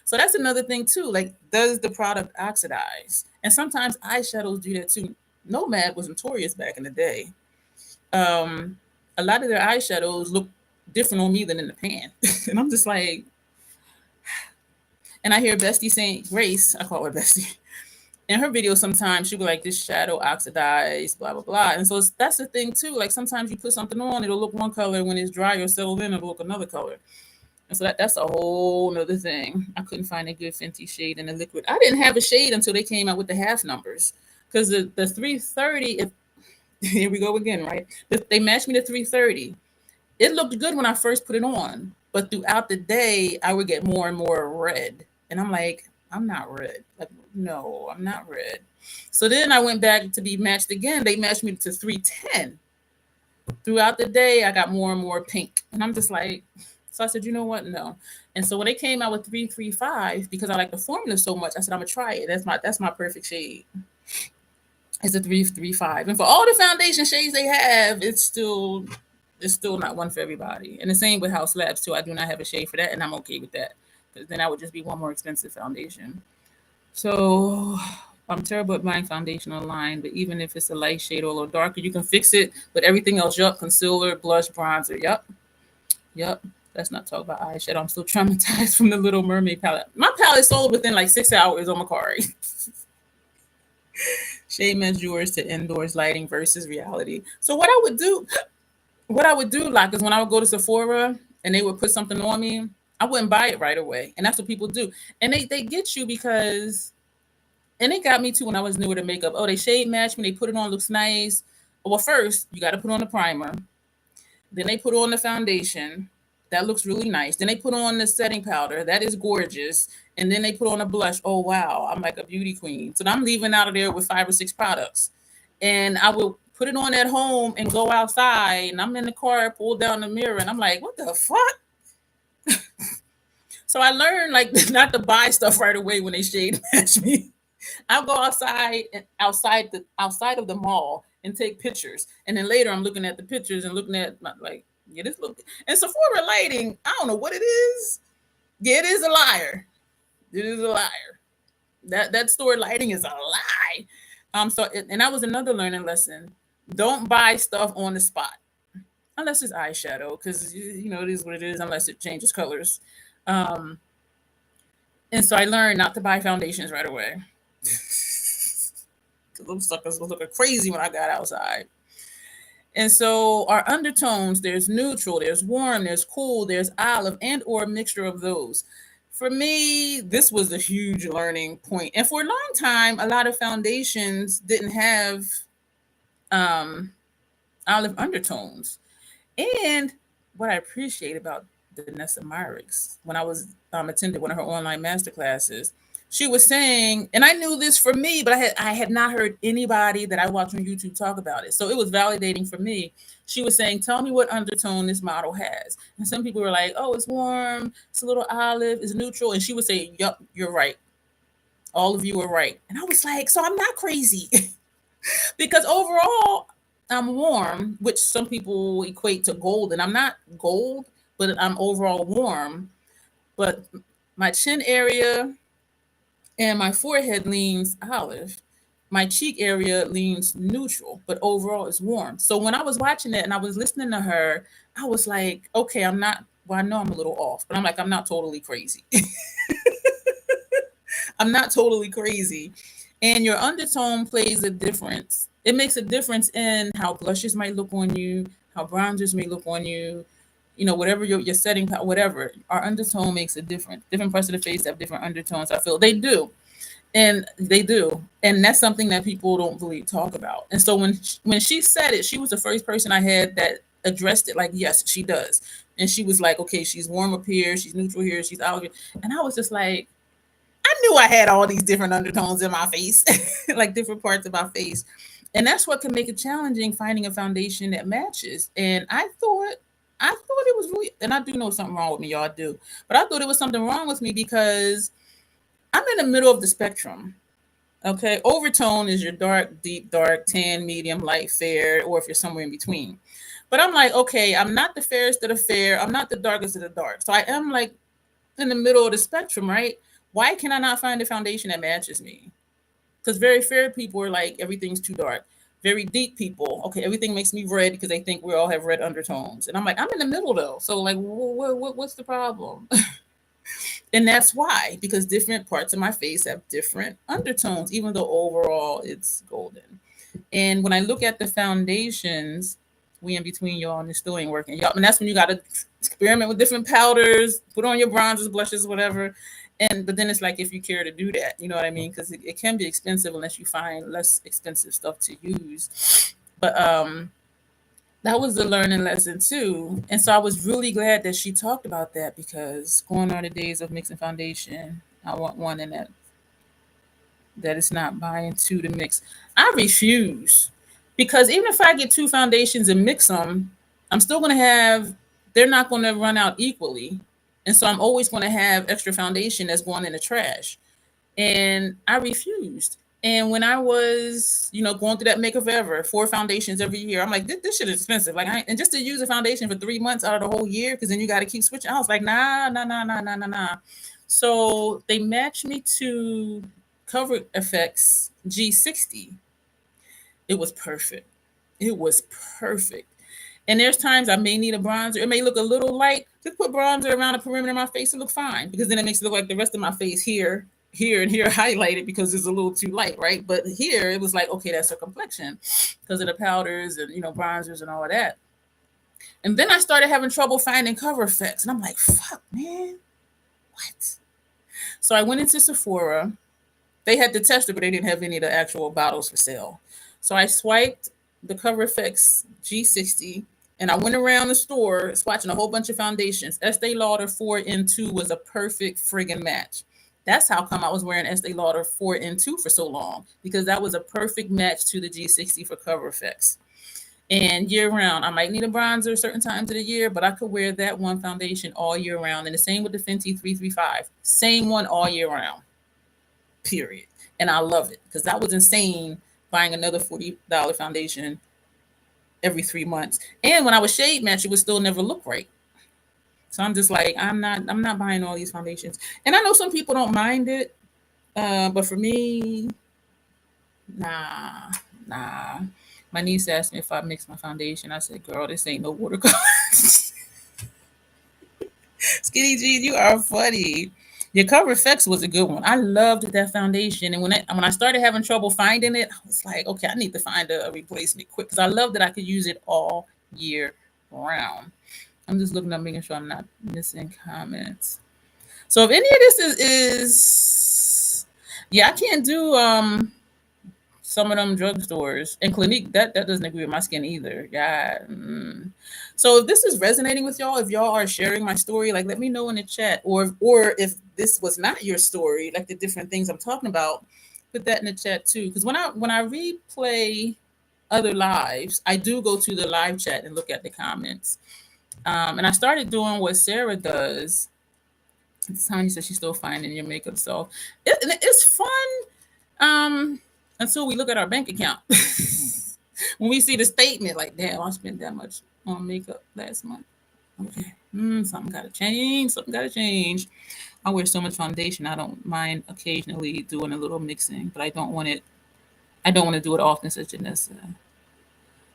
So that's another thing too. Like, does the product oxidize? And sometimes eyeshadows do that too. Nomad was notorious back in the day. A lot of their eyeshadows look different on me than in the pan. And I'm just like, and I hear Bestie saying, Grace, I call her Bestie, in her video sometimes she'll be like, this shadow oxidized, blah, blah, blah. And so that's the thing too. Like sometimes you put something on, it'll look one color. When it's dry or settled in, it'll look another color. And so that's a whole nother thing. I couldn't find a good Fenty shade in the liquid. I didn't have a shade until they came out with the half numbers. Because the 330, here we go again, right? They matched me to 330. It looked good when I first put it on. But throughout the day, I would get more and more red. And I'm like, I'm not red. Like, no, I'm not red. So then I went back to be matched again. They matched me to 310. Throughout the day, I got more and more pink. And I'm just like, so I said, you know what? No. And so when they came out with 335, because I like the formula so much, I said, I'm gonna try it. That's my perfect shade. It's a 335. And for all the foundation shades they have, it's still not one for everybody. And the same with House Labs too. I do not have a shade for that, and I'm okay with that. Because then I would just be one more expensive foundation. So I'm terrible at buying foundation online, but even if it's a light shade or a little darker, you can fix it. But everything else, yup, concealer, blush, bronzer, yup. Let's not talk about eyeshadow. I'm still traumatized from the Little Mermaid palette. My palette sold within like 6 hours on Macari. Shade measures to indoors lighting versus reality. So what I would do, like, is when I would go to Sephora and they would put something on me, I wouldn't buy it right away. And that's what people do. And they get you because, and it got me too when I was newer to makeup. Oh, they shade match me. They put it on, looks nice. Well, first, you got to put on the primer. Then they put on the foundation. That looks really nice. Then they put on the setting powder. That is gorgeous. And then they put on a blush. Oh, wow. I'm like a beauty queen. So I'm leaving out of there with 5 or 6 products. And I will put it on at home and go outside. And I'm in the car, pull down the mirror. And I'm like, what the fuck? So I learned, like, not to buy stuff right away when they shade match me. I'll go outside of the mall and take pictures, and then later I'm looking at the pictures and looking at like, yeah, this look. And Sephora lighting, I don't know what it is. Yeah, it is a liar. It is a liar. That store lighting is a lie. And that was another learning lesson. Don't buy stuff on the spot unless it's eyeshadow, because it is what it is. Unless it changes colors. Um, and so I learned not to buy foundations right away. Those suckers was looking crazy when I got outside. And so our undertones, there's neutral, there's warm, there's cool, there's olive, and or a mixture of those. For me, this was a huge learning point. And for a long time, a lot of foundations didn't have um, olive undertones. And what I appreciate about Danessa Myricks, when I was attended one of her online master classes, she was saying, and I knew this for me, but I had not heard anybody that I watch on YouTube talk about it. So it was validating for me. She was saying, tell me what undertone this model has. And some people were like, oh, it's warm, it's a little olive, it's neutral. And she would say, yup, you're right. All of you are right. And I was like, so I'm not crazy. Because overall, I'm warm, which some people equate to gold. And I'm not gold, but I'm overall warm. But my chin area and my forehead leans olive. My cheek area leans neutral, but overall it's warm. So when I was watching it and I was listening to her, I was like, okay, I'm not, well, I know I'm a little off, but I'm like, I'm not totally crazy. I'm not totally crazy. And your undertone plays a difference. It makes a difference in how blushes might look on you, how bronzers may look on you, whatever your setting, whatever. Our undertone makes a difference. Different parts of the face have different undertones. I feel they do. And they do. And that's something that people don't really talk about. And so when she said it, she was the first person I had that addressed it like, yes, she does. And she was like, okay, she's warm up here, she's neutral here, she's out here. And I was just like, I knew I had all these different undertones in my face, like different parts of my face. And that's what can make it challenging finding a foundation that matches. And I thought it was really, and I do know something wrong with me, y'all, I do. But I thought it was something wrong with me because I'm in the middle of the spectrum. Okay. Overtone is your dark, deep, dark, tan, medium, light, fair, or if you're somewhere in between. But I'm like, okay, I'm not the fairest of the fair. I'm not the darkest of the dark. So I am like in the middle of the spectrum, right? Why can I not find a foundation that matches me? Because very fair people are like, everything's too dark. Very deep people, okay, everything makes me red because they think we all have red undertones. And I'm like, I'm in the middle though. So like, what's the problem? And that's why, because different parts of my face have different undertones, even though overall it's golden. And when I look at the foundations, we in between y'all and it still ain't working. Y'all, and that's when you gotta experiment with different powders, put on your bronzers, blushes, whatever. But then it's like if you care to do that, you know what I mean? Because it can be expensive unless you find less expensive stuff to use. But that was the learning lesson too. And so I was really glad that she talked about that because going on the days of mixing foundation, I want one in that it's not buying two to mix. I refuse because even if I get two foundations and mix them, I'm still going to have, they're not going to run out equally. And so I'm always going to have extra foundation that's going in the trash. And I refused. And when I was, going through that Maker Forever, 4 foundations every year, I'm like, this shit is expensive. Like, and just to use a foundation for 3 months out of the whole year, because then you got to keep switching. I was like, nah, nah, nah, nah, nah, nah, nah. So they matched me to Cover FX G60. It was perfect. It was perfect. And there's times I may need a bronzer. It may look a little light. Just put bronzer around the perimeter of my face and look fine because then it makes it look like the rest of my face here, and here highlighted because it's a little too light, right? But here it was like, okay, that's her complexion because of the powders and, bronzers and all of that. And then I started having trouble finding cover effects. And I'm like, fuck, man, what? So I went into Sephora. They had the tester, but they didn't have any of the actual bottles for sale. So I swiped the Cover FX G60 and I went around the store swatching a whole bunch of foundations. Estee Lauder 4N2 was a perfect friggin' match. That's how come I was wearing Estee Lauder 4N2 for so long, because that was a perfect match to the G60 for Cover FX. And year round, I might need a bronzer certain times of the year, but I could wear that one foundation all year round. And the same with the Fenty 335. Same one all year round. period. And I love it because that was insane buying another $40 foundation every 3 months. And when I was shade match, it would still never look right. So I'm just like, I'm not buying all these foundations. And I know some people don't mind it, but for me, nah, nah. My niece asked me if I mix my foundation. I said, girl, this ain't no watercolor. Skinny Jean, you are funny. Your Cover Effects was a good one. I loved that foundation. And when I started having trouble finding it, I was like, okay, I need to find a replacement quick because I love that I could use it all year round. I'm just looking up, making sure I'm not missing comments. So if any of this is yeah, I can't do some of them drugstores and Clinique. That doesn't agree with my skin either. Yeah. So if this is resonating with y'all, if y'all are sharing my story, like let me know in the chat, or if this was not your story, like the different things I'm talking about, put that in the chat too. Because when I replay other lives, I do go to the live chat and look at the comments. And I started doing what Sarah does. Tanya says she's still finding your makeup self. It's fun until we look at our bank account. When we see the statement, like, damn, I spent that much on makeup last month. Okay, something gotta change. Something gotta change. I wear so much foundation. I don't mind occasionally doing a little mixing, but I don't want it. I don't want to do it often, such as.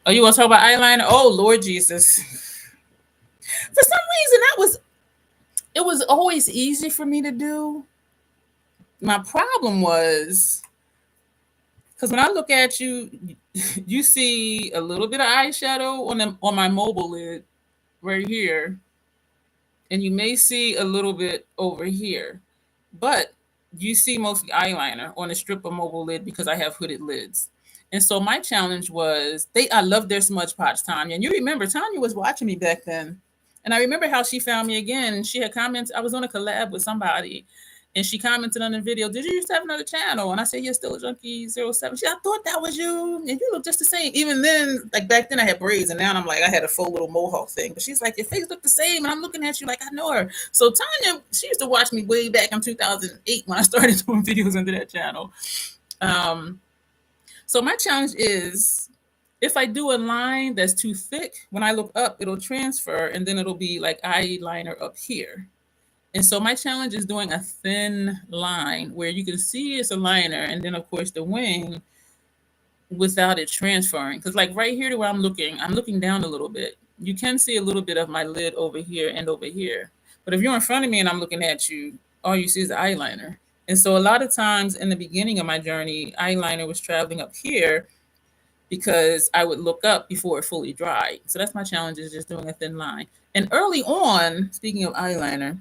Oh, you want to talk about eyeliner? Oh, Lord Jesus. For some reason, it was always easy for me to do. My problem was because when I look at you, you see a little bit of eyeshadow on my mobile lid right here, and you may see a little bit over here, but you see mostly eyeliner on a strip of mobile lid because I have hooded lids. And so my challenge was I love their smudge pots, Tanya. And you remember Tanya was watching me back then. And I remember how she found me again. She had commented, I was on a collab with somebody, and she commented on the video, did you used to have another channel? And I said, yeah, still a junkie 07. She, I thought that was you. And you look just the same. Even then, like back then I had braids, and now I'm like, I had a full little mohawk thing. But she's like, your face look the same. And I'm looking at you like I know her. So Tanya, she used to watch me way back in 2008 when I started doing videos into that channel. So my challenge is, if I do a line that's too thick, when I look up, it'll transfer, and then it'll be like eyeliner up here. And so my challenge is doing a thin line where you can see it's a liner, and then of course the wing without it transferring. Because like right here to where I'm looking down a little bit. You can see a little bit of my lid over here and over here. But if you're in front of me and I'm looking at you, all you see is the eyeliner. And so a lot of times in the beginning of my journey, eyeliner was traveling up here because I would look up before it fully dried. So that's my challenge, is just doing a thin line. And early on, speaking of eyeliner,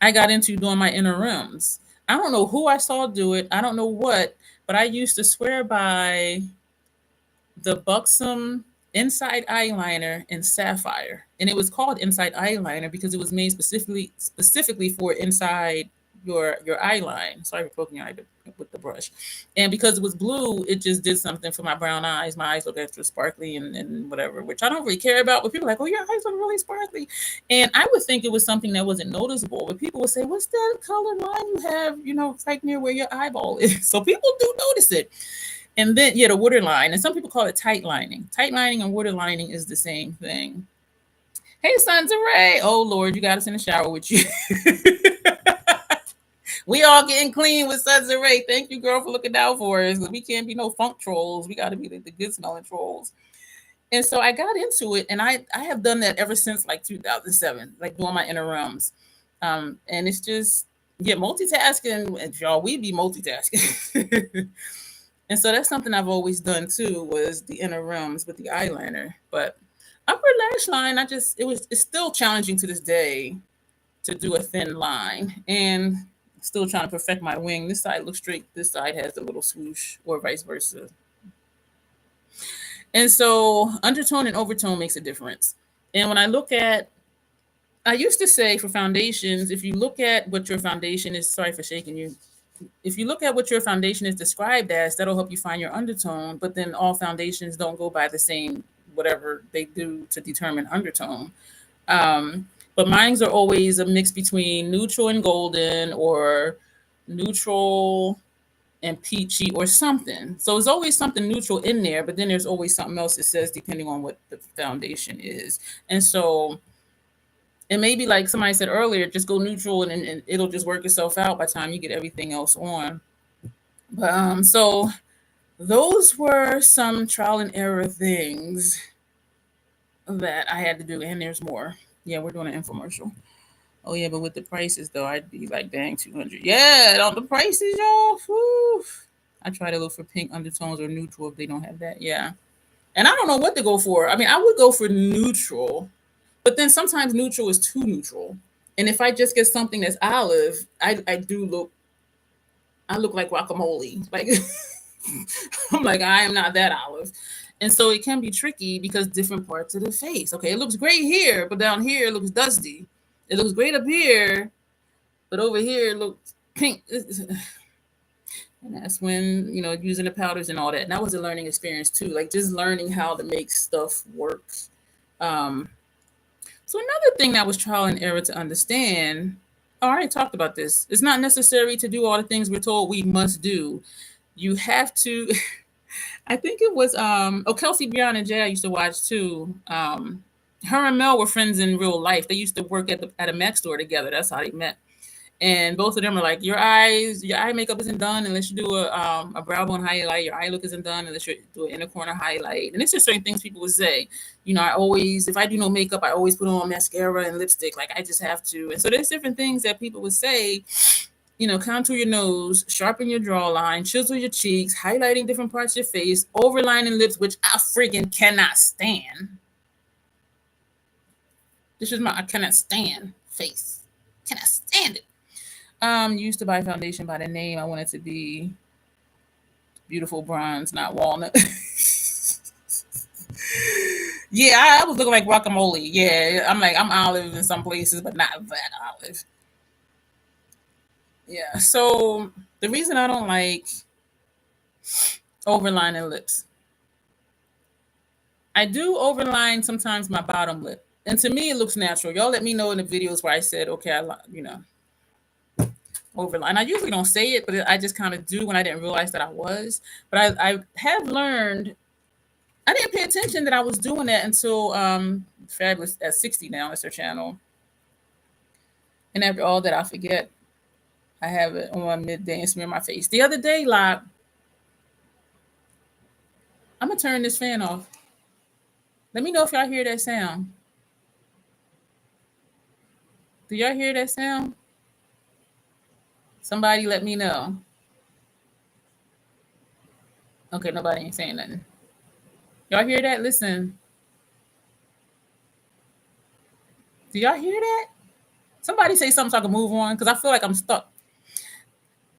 I got into doing my inner rims. I don't know who I saw do it. I don't know what, but I used to swear by the Buxom Inside Eyeliner in Sapphire. And it was called Inside Eyeliner because it was made specifically for inside your eye line. Sorry for poking your eye with the brush. And because it was blue, it just did something for my brown eyes. My eyes look extra sparkly and whatever, which I don't really care about. But people are like, oh, your eyes look really sparkly. And I would think it was something that wasn't noticeable. But people would say, what's that color line you have, right near where your eyeball is? So people do notice it. And then, the waterline. And some people call it tight lining. Tight lining and water lining is the same thing. Hey, Sons of Ray. Oh, Lord, you got us in the shower with you. We all getting clean with Sons of Ray. Thank you, girl, for looking out for us. We can't be no funk trolls. We got to be the good smelling trolls. And so I got into it, and I have done that ever since like 2007, like doing my inner rims. And it's just, multitasking. And y'all, we be multitasking. And so that's something I've always done too, was the inner rims with the eyeliner. But upper lash line, it's still challenging to this day to do a thin line. And still trying to perfect my wing. This side looks straight. This side has a little swoosh, or vice versa. And so undertone and overtone makes a difference. And when I used to say for foundations, if you look at what your foundation is, sorry for shaking you. If you look at what your foundation is described as, that'll help you find your undertone. But then all foundations don't go by the same, whatever they do to determine undertone. But mine's are always a mix between neutral and golden, or neutral and peachy or something. So there's always something neutral in there, but then there's always something else it says depending on what the foundation is. And so it may be like somebody said earlier, just go neutral and it'll just work itself out by the time you get everything else on. But so those were some trial and error things that I had to do, and there's more. Yeah, we're doing an infomercial. Oh yeah, but with the prices though, I'd be like, dang, 200. Yeah, on the prices, y'all. Whew. I try to look for pink undertones or neutral if they don't have that. Yeah, and I don't know what to go for. I mean, I would go for neutral, but then sometimes neutral is too neutral. And if I just get something that's olive, I look like guacamole. Like I'm like, I am not that olive. And so it can be tricky because different parts of the face. Okay, it looks great here, but down here it looks dusty. It looks great up here, but over here it looks pink. And that's when, using the powders and all that. And that was a learning experience too, like just learning how to make stuff work. So another thing that was trial and error to understand, I already talked about this. It's not necessary to do all the things we're told we must do. You have to, I think it was, Kelsey, Breon, and Jay I used to watch too. Her and Mel were friends in real life. They used to work at a Mac store together. That's how they met. And both of them are like, your eye makeup isn't done unless you do a brow bone highlight. Your eye look isn't done unless you do an inner corner highlight. And it's just certain things people would say. If I do no makeup, I always put on mascara and lipstick. Like, I just have to. And so there's different things that people would say, contour your nose, sharpen your jawline, chisel your cheeks, highlighting different parts of your face, overlining lips, which I freaking cannot stand. I cannot stand face. Cannot stand it. Used to buy foundation by the name. I wanted to be beautiful bronze, not walnut. Yeah, I was looking like guacamole. Yeah, I'm olive in some places, but not that olive. Yeah, so the reason I don't like overlining lips, I do overline sometimes my bottom lip. And to me, it looks natural. Y'all let me know in the videos where I said, okay, overline. I usually don't say it, but I just kind of do when I didn't realize that I was. But I have learned, I didn't pay attention that I was doing that until Fabulous at 60 now. That's her channel. And after all that, I forget. I have it on midday and smear my face. The other day, like, I'm going to turn this fan off. Let me know if y'all hear that sound. Do y'all hear that sound? Somebody let me know. Okay, nobody ain't saying nothing. Y'all hear that? Listen. Do y'all hear that? Somebody say something so I can move on, because I feel like I'm stuck.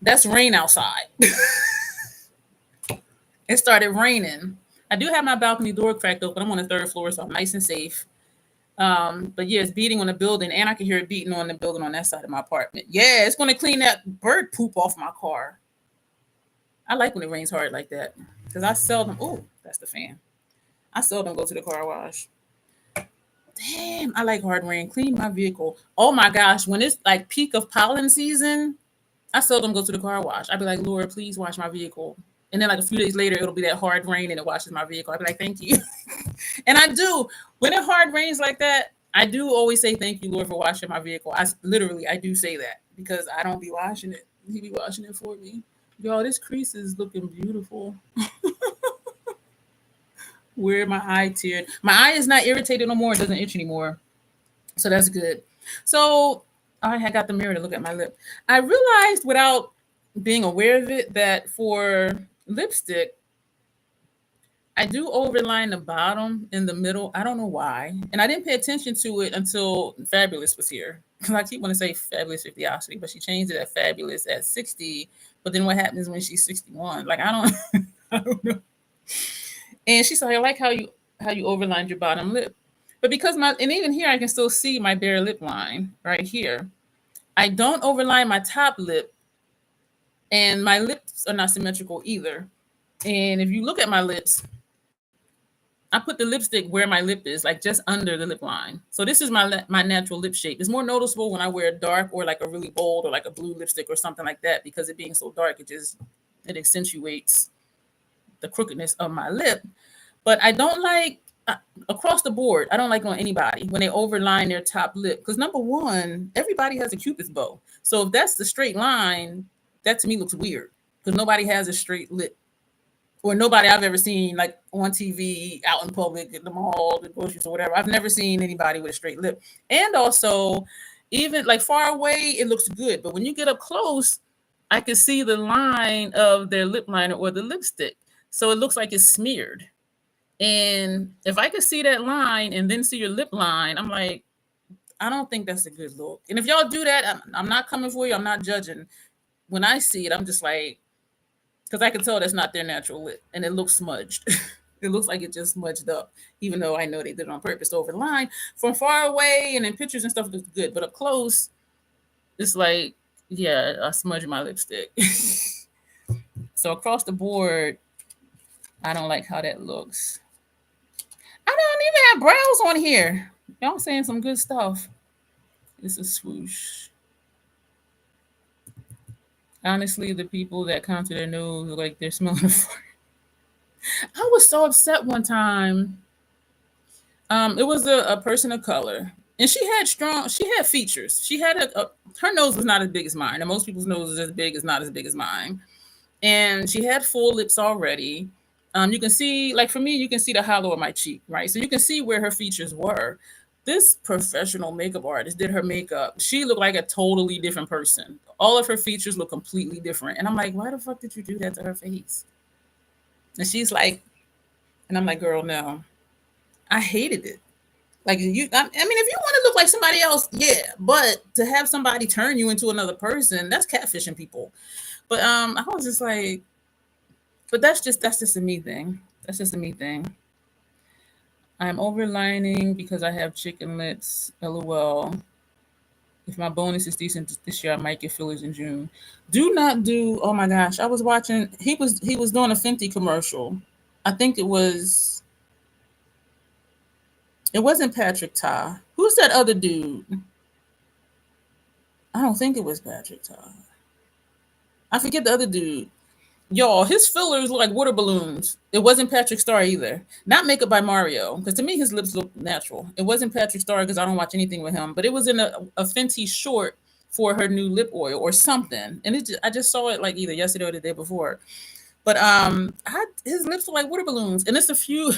That's rain outside. It started raining. I do have my balcony door cracked open. I'm on the 3rd floor, so I'm nice and safe. But yeah, it's beating on the building, and I can hear it beating on the building on that side of my apartment. Yeah, it's going to clean that bird poop off my car. I like when it rains hard like that, because I seldom. Oh, that's the fan. I seldom go to the car wash. Damn, I like hard rain. Clean my vehicle. Oh my gosh, when it's like peak of pollen season, I seldom go to the car wash. I'd be like, Lord, please wash my vehicle. And then like a few days later, it'll be that hard rain and it washes my vehicle. I'd be like, thank you. And I do. When it hard rains like that, I do always say thank you, Lord, for washing my vehicle. I do say that, because I don't be washing it. He be washing it for me. Y'all, this crease is looking beautiful. Where my eye teared. My eye is not irritated no more. It doesn't itch anymore. So that's good. So I had got the mirror to look at my lip. I realized without being aware of it that for lipstick, I do overline the bottom in the middle. I don't know why. And I didn't pay attention to it until Fabulous was here. I keep wanting to say Fabulous 50osity, but she changed it at Fabulous at 60. But then what happens when she's 61? Like, I don't I don't know. And she said, I like how you overlined your bottom lip. But because and even here I can still see my bare lip line right here. I don't overline my top lip, and my lips are not symmetrical either. And if you look at my lips, I put the lipstick where my lip is, like just under the lip line. So this is my natural lip shape. It's more noticeable when I wear dark or like a really bold or like a blue lipstick or something like that, because it being so dark, it just It accentuates the crookedness of my lip. But I don't like across the board. I don't like on anybody when they overline their top lip because number one, everybody has a cupid's bow. So if that's the straight line, that to me looks weird because nobody has a straight lip or nobody I've ever seen like on TV, out in public, at the mall, the grocery store, whatever. I've never seen anybody with a straight lip. And also, even like far away, it looks good, but when you get up close, I can see the line of their lip liner or the lipstick, so it looks like it's smeared. And if I could see that line and then see your lip line, I'm like, I don't think that's a good look. And if y'all do that, I'm not coming for you. I'm not judging. When I see it, I'm just like, because I can tell that's not their natural lip, and it looks smudged. It looks like it just smudged up, even though I know they did it on purpose over the line. From far away and in pictures and stuff, it looks good, but up close, it's like, yeah, I smudged my lipstick. So across the board, I don't like how that looks. I don't even have brows on here. Y'all saying some good stuff. It's a swoosh. Honestly, the people that contour their nose look like they're smelling a fart. I was so upset one time. It was a person of color, and she had features. She had her nose was not as big as mine, and most people's nose is as big as not as big as mine. And she had full lips already. You can see, like for me, you can see the hollow of my cheek, right? So you can see where her features were. This professional makeup artist did her makeup. She looked like a totally different person. All of her features look completely different. And I'm like, why the fuck did you do that to her face? And she's like, and I'm like, girl, no. I hated it. Like I mean, if you want to look like somebody else, yeah. But to have somebody turn you into another person, that's catfishing people. But I was just like, but that's just a me thing. That's just a me thing. I'm overlining because I have chicken lips. LOL. If my bonus is decent this year, I might get fillers in June. Do not do. Oh my gosh, I was watching. He was doing a Fenty commercial. I think it was. It wasn't Patrick Ta. Who's that other dude? I don't think it was Patrick Ta. I forget the other dude. Y'all, his fillers look like water balloons. It wasn't Patrick Star either. Not Makeup by Mario, because to me his lips look natural. It wasn't Patrick Star because I don't watch anything with him, but it was in a Fenty short for her new lip oil or something. And I just saw it like either yesterday or the day before. But his lips look like water balloons, and it's a few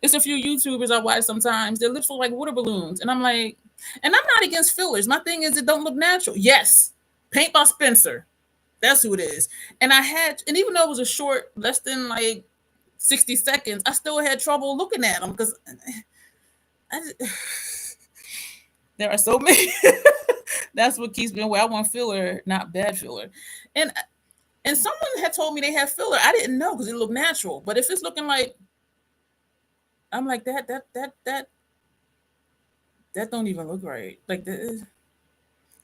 YouTubers I watch sometimes. Their lips look like water balloons, and I'm like, and I'm not against fillers. My thing is it don't look natural. Yes, Paint by Spencer. That's who it is. And even though it was a short, less than like 60 seconds, I still had trouble looking at them because there are so many. That's what keeps me away. I want filler, not bad filler. And someone had told me they had filler. I didn't know because it looked natural. But if it's looking like, I'm like that don't even look right. Like the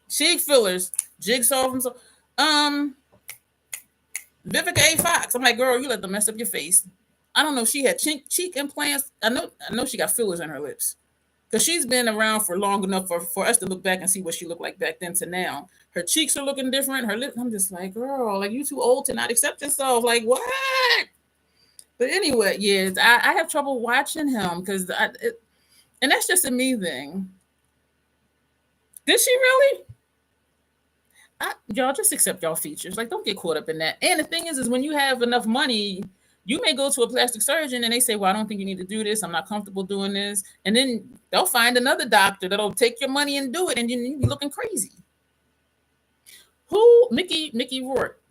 cheek fillers, jigsaw from so. Vivica A. Fox. I'm like, girl, you let them mess up your face. I don't know if she had cheek implants. I know she got fillers in her lips because she's been around for long enough for us to look back and see what she looked like back then to now. Her cheeks are looking different. Her lips. I'm just like, girl, like you too old to not accept yourself. Like what? But anyway, yeah, I have trouble watching him because and that's just a me thing. Did she really? Y'all just accept y'all features. Like, don't get caught up in that. And the thing is when you have enough money, you may go to a plastic surgeon and they say, well, I don't think you need to do this. I'm not comfortable doing this. And then they'll find another doctor that'll take your money and do it. And you'll be looking crazy. Who? Mickey Rourke.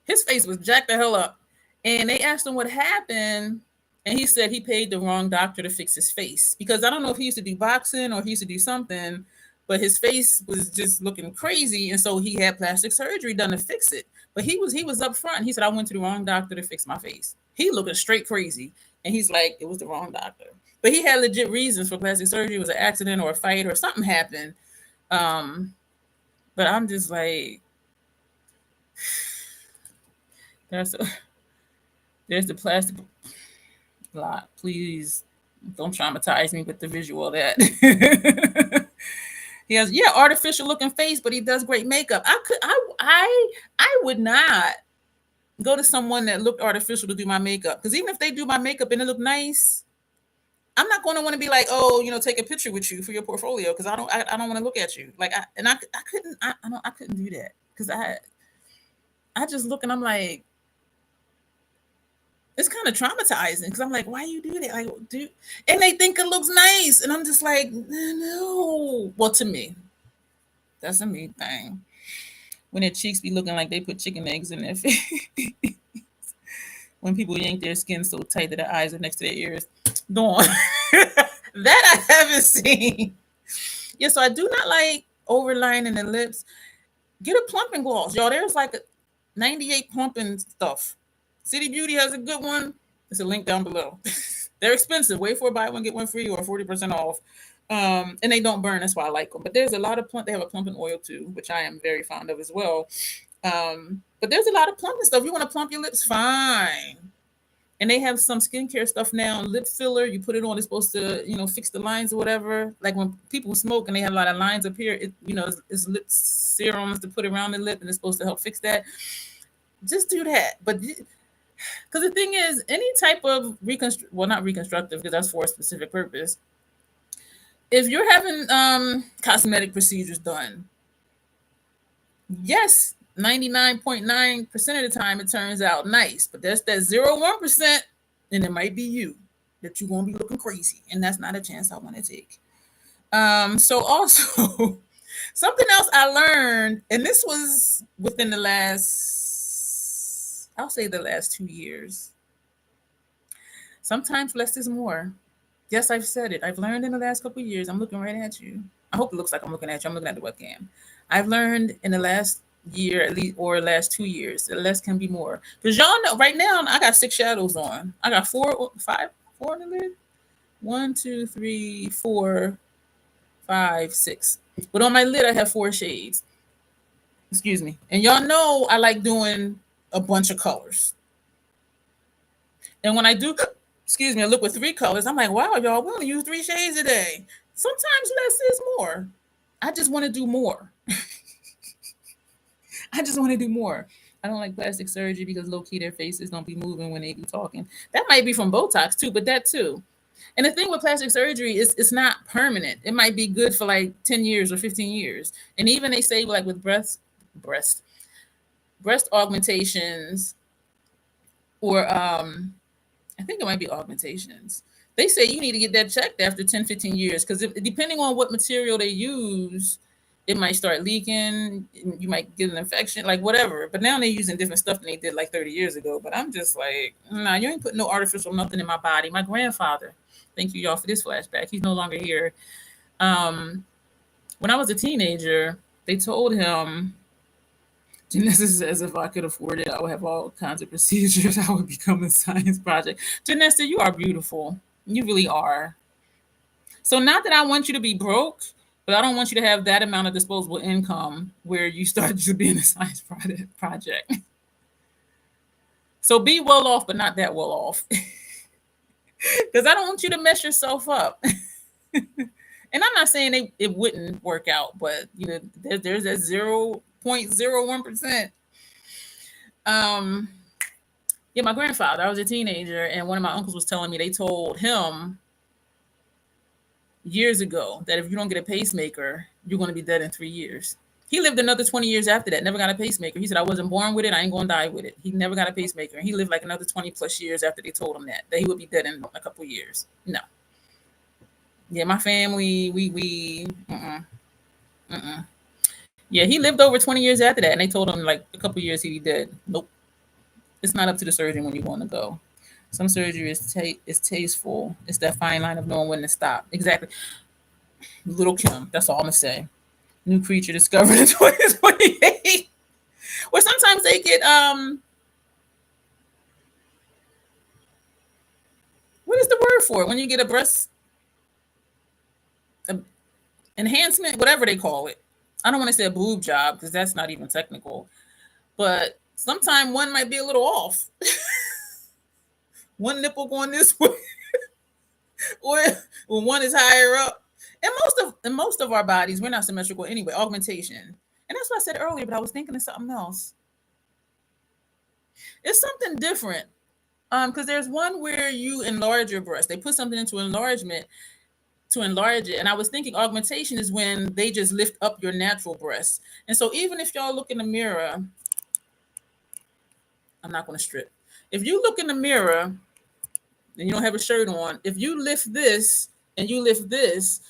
His face was jacked the hell up. And they asked him what happened. And he said he paid the wrong doctor to fix his face. Because I don't know if he used to do boxing or he used to do something, but his face was just looking crazy. And so he had plastic surgery done to fix it. But he was up front. He said, I went to the wrong doctor to fix my face. He looking straight crazy. And he's like, it was the wrong doctor. But he had legit reasons for plastic surgery. It was an accident or a fight or something happened. But I'm just like, there's the plastic lot. Please don't traumatize me with the visual of that. He has artificial looking face, but he does great makeup. I would not go to someone that looked artificial to do my makeup. Because even if they do my makeup and it look nice, I'm not going to want to be like, oh, take a picture with you for your portfolio because I don't want to look at you. Like I couldn't do that because I just look and I'm like, it's kind of traumatizing because I'm like, why you do that? Like, and they think it looks nice, and I'm just like, no. Well, to me, that's a me thing. When their cheeks be looking like they put chicken eggs in their face. When people yank their skin so tight that their eyes are next to their ears. Dawn. That I haven't seen. Yeah, so I do not like overlining the lips. Get a plumping gloss, y'all. There's like a 98 plumping stuff. City Beauty has a good one. It's a link down below. They're expensive. Wait for buy one get one free or 40% off. And they don't burn. That's why I like them. But there's a lot of plump. They have a plumping oil too, which I am very fond of as well. But there's a lot of plumping stuff. You want to plump your lips, fine. And they have some skincare stuff now, lip filler. You put it on, it's supposed to, fix the lines or whatever. Like when people smoke and they have a lot of lines up here, it's lip serums to put around the lip and it's supposed to help fix that. Just do that. But because the thing is, any type of not reconstructive, because that's for a specific purpose. If you're having cosmetic procedures done, yes, 99.9% of the time it turns out nice, but that's that 0.1%, and it might be you that you're gonna be looking crazy, and that's not a chance I want to take. So also something else I learned, and this was within the last 2 years. Sometimes less is more. Yes, I've said it. I've learned in the last couple of years. I'm looking right at you. I hope it looks like I'm looking at you. I'm looking at the webcam. I've learned in the last year, at least, or last 2 years, that less can be more. Because y'all know, right now, I got 6 shadows on. I got 4 on the lid. 1, 2, 3, 4, 5, 6. But on my lid, I have 4 shades. Excuse me. And y'all know I like doing a bunch of colors. And when I do, I look with 3 colors, I'm like, wow, y'all, we only use 3 shades a day. Sometimes less is more. I just want to do more. I just want to do more. I don't like plastic surgery because low-key their faces don't be moving when they be talking. That might be from Botox too, but that too. And the thing with plastic surgery is it's not permanent. It might be good for like 10 years or 15 years. And even they say like with breast augmentations or I think it might be augmentations. They say you need to get that checked after 10, 15 years because depending on what material they use, it might start leaking. You might get an infection, like whatever. But now they're using different stuff than they did like 30 years ago. But I'm just like, nah, you ain't putting no artificial nothing in my body. My grandfather, thank you y'all for this flashback. He's no longer here. When I was a teenager, they told him, Janessa says if I could afford it, I would have all kinds of procedures. I would become a science project. Janessa, you are beautiful. You really are. So not that I want you to be broke, but I don't want you to have that amount of disposable income where you start just being a science project. So be well off, but not that well off. Because I don't want you to mess yourself up. And I'm not saying it wouldn't work out, but there's that 0.01%. Yeah, my grandfather, I was a teenager, and one of my uncles was telling me they told him years ago that if you don't get a pacemaker, you're going to be dead in 3 years. He lived another 20 years after that, never got a pacemaker. He said, I wasn't born with it. I ain't going to die with it. He never got a pacemaker. And he lived like another 20 plus years after they told him that he would be dead in a couple of years. No. Yeah, my family, we Yeah, he lived over 20 years after that, and they told him like a couple of years he'd be dead. Nope. It's not up to the surgeon when you want to go. Some surgery is tasteful. It's that fine line of knowing when to stop. Exactly. Little Kim, that's all I'm going to say. New creature discovered in 2028. Or sometimes they get, what is the word for it? When you get a breast enhancement, whatever they call it. I don't want to say a boob job because that's not even technical. But sometimes one might be a little off. One nipple going this way, or when one is higher up. And most of our bodies, we're not symmetrical anyway. Augmentation, and that's what I said earlier. But I was thinking of something else. It's something different. Because there's one where you enlarge your breast. They put something into enlargement to enlarge it. And I was thinking augmentation is when they just lift up your natural breasts. And so even if y'all look in the mirror, I'm not going to strip. If you look in the mirror and you don't have a shirt on, if you lift this and you lift this,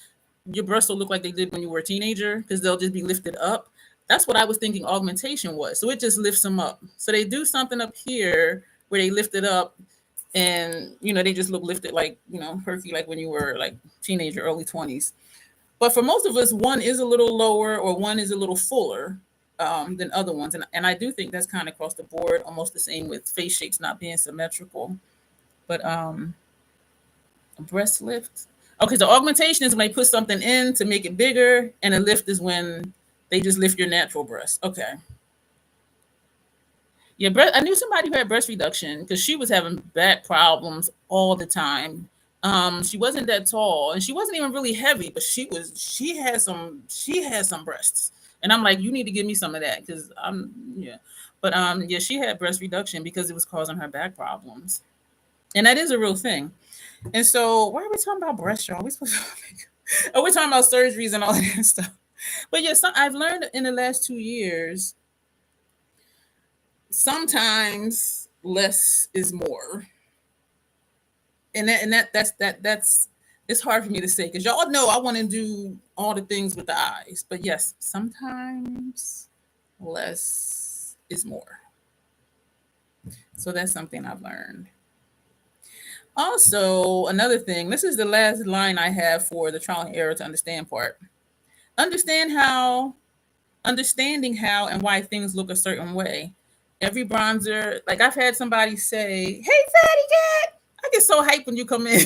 your breasts will look like they did when you were a teenager because they'll just be lifted up. That's what I was thinking augmentation was. So it just lifts them up. So they do something up here where they lift it up and, they just look lifted like, perky, like when you were like teenager, early 20s. But for most of us, one is a little lower or one is a little fuller than other ones. And I do think that's kind of across the board, almost the same with face shapes not being symmetrical. But a breast lift. Okay, so augmentation is when they put something in to make it bigger, and a lift is when they just lift your natural breast. Okay. Yeah, I knew somebody who had breast reduction because she was having back problems all the time. She wasn't that tall, and she wasn't even really heavy, but she had some breasts, and I'm like, you need to give me some of that because but yeah, she had breast reduction because it was causing her back problems, and that is a real thing. And so, why are we talking about breast, y'all? We supposed to, oh, we're talking about surgeries and all that stuff. But yes, I've learned in the last 2 years, sometimes less is more, and that's it's hard for me to say because y'all know I want to do all the things with the eyes, but yes, sometimes less is more. So that's something I've learned. Also, another thing, this is the last line I have for the trial and error to understand part. Understanding how and why things look a certain way. Every bronzer, like I've had somebody say, "Hey, fatty cat," I get so hyped when you come in.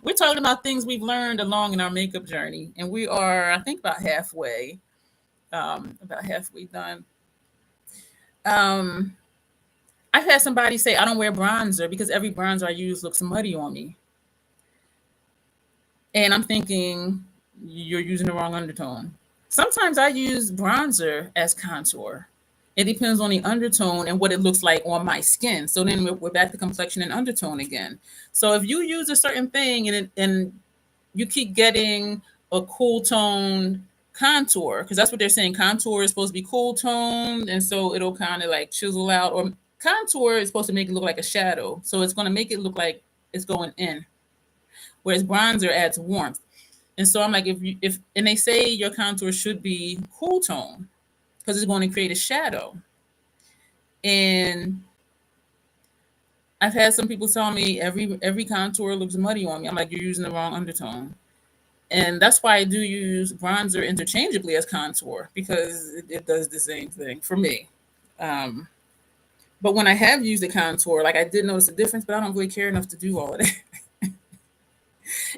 We're talking about things we've learned along in our makeup journey, and we are, I think, about halfway done. Um, I've had somebody say, "I don't wear bronzer because every bronzer I use looks muddy on me," and I'm thinking, you're using the wrong undertone. Sometimes I use bronzer as contour. It depends on the undertone and what it looks like on my skin. So then we're back to complexion and undertone again. So if you use a certain thing and you keep getting a cool tone contour, because that's what they're saying. Contour is supposed to be cool toned, and so it'll kind of like chisel out. Or contour is supposed to make it look like a shadow. So it's going to make it look like it's going in. Whereas bronzer adds warmth. And so I'm like, and they say your contour should be cool tone because it's going to create a shadow. And I've had some people tell me every contour looks muddy on me. I'm like, you're using the wrong undertone. And that's why I do use bronzer interchangeably as contour because it does the same thing for me. Um, but when I have used the contour, like I did notice a difference, but I don't really care enough to do all of that.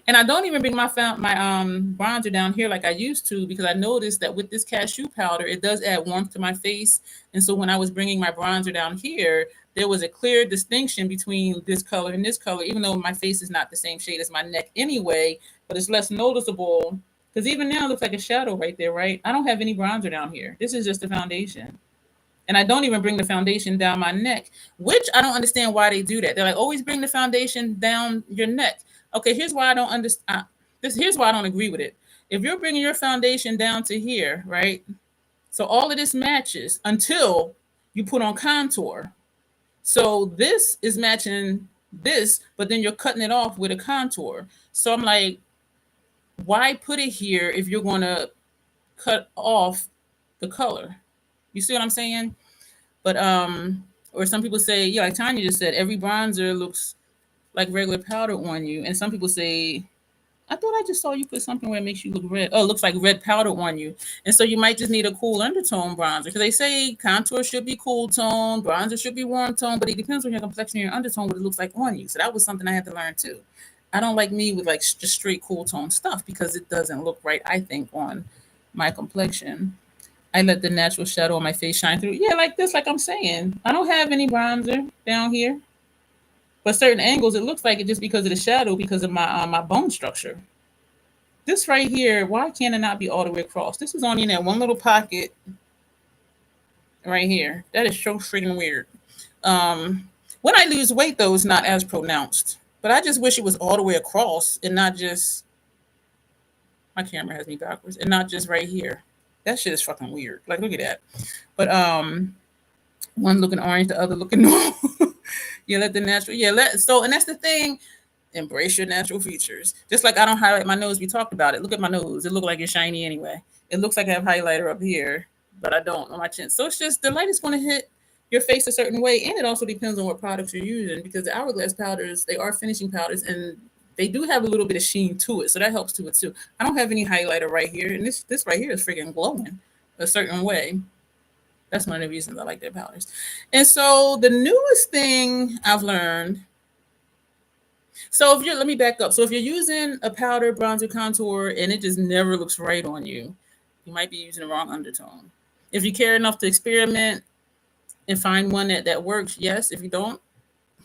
And I don't even bring my bronzer down here like I used to because I noticed that with this cashew powder, it does add warmth to my face. And so when I was bringing my bronzer down here, there was a clear distinction between this color and this color, even though my face is not the same shade as my neck anyway, but it's less noticeable because even now it looks like a shadow right there, right? I don't have any bronzer down here. This is just the foundation. And I don't even bring the foundation down my neck, which I don't understand why they do that. They're like, always bring the foundation down your neck. Okay, here's why I don't understand. Here's why I don't agree with it. If you're bringing your foundation down to here, right? So all of this matches until you put on contour. So this is matching this, but then you're cutting it off with a contour. So I'm like, why put it here if you're going to cut off the color? You see what I'm saying? But or some people say, yeah, like Tanya just said, every bronzer looks like regular powder on you. And some people say, I thought I just saw you put something where it makes you look red. Oh, it looks like red powder on you. And so you might just need a cool undertone bronzer. Because they say contour should be cool tone, bronzer should be warm tone, but it depends on your complexion and your undertone, what it looks like on you. So that was something I had to learn too. I don't like me with like just straight cool tone stuff because it doesn't look right, I think, on my complexion. I let the natural shadow on my face shine through. Yeah, like this, like I'm saying. I don't have any bronzer down here. But certain angles, it looks like it just because of the shadow, because of my bone structure. This right here, why can't it not be all the way across? This is only in that one little pocket right here. That is so freaking weird. When I lose weight, though, it's not as pronounced. But I just wish it was all the way across and not just, my camera has me backwards, and not just right here. That shit is fucking weird. Like, look at that. But one looking orange, the other looking normal. Yeah, let the natural. Yeah, and that's the thing. Embrace your natural features. Just like I don't highlight my nose. We talked about it. Look at my nose. It looks like it's shiny anyway. It looks like I have highlighter up here, but I don't on my chin. So it's just the light is going to hit your face a certain way, and it also depends on what products you're using because the hourglass powders, they are finishing powders, and they do have a little bit of sheen to it, so that helps to it too. I don't have any highlighter right here, and this right here is freaking glowing a certain way. That's one of the reasons I like their powders. And so the newest thing I've learned. So if you're, let me back up. So if you're using a powder, bronzer, contour, and it just never looks right on you, you might be using the wrong undertone. If you care enough to experiment and find one that works, yes. If you don't,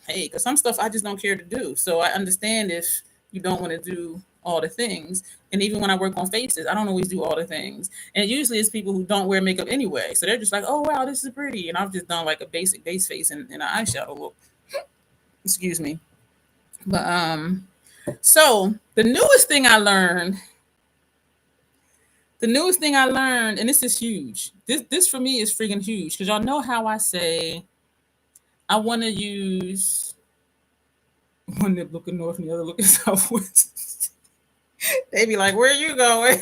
hey, because some stuff I just don't care to do. So I understand if you don't want to do all the things. And even when I work on faces, I don't always do all the things. And usually it's people who don't wear makeup anyway. So they're just like, oh, wow, this is pretty. And I've just done like a basic base face and an eyeshadow look. Excuse me. But so the newest thing I learned, and this is huge. This for me is freaking huge because y'all know how I say I want to use one that looking north and the other looking southwest. They be like, "Where are you going?"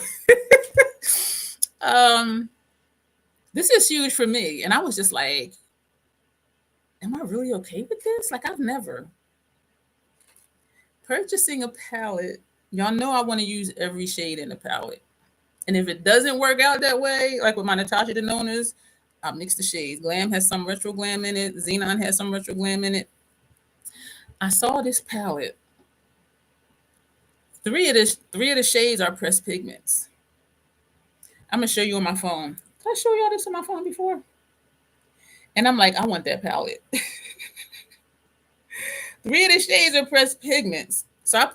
um, this is huge for me, and I was just like, "Am I really okay with this?" Like I've never purchasing a palette. Y'all know I want to use every shade in the palette. And if it doesn't work out that way, like with my Natasha Denonas, I'll mix the shades. Glam has some retro glam in it. Xenon has some retro glam in it. I saw this palette. Three of the shades are pressed pigments. I'm gonna show you on my phone. Did I show y'all this on my phone before? And I'm like, I want that palette. Three of the shades are pressed pigments. So I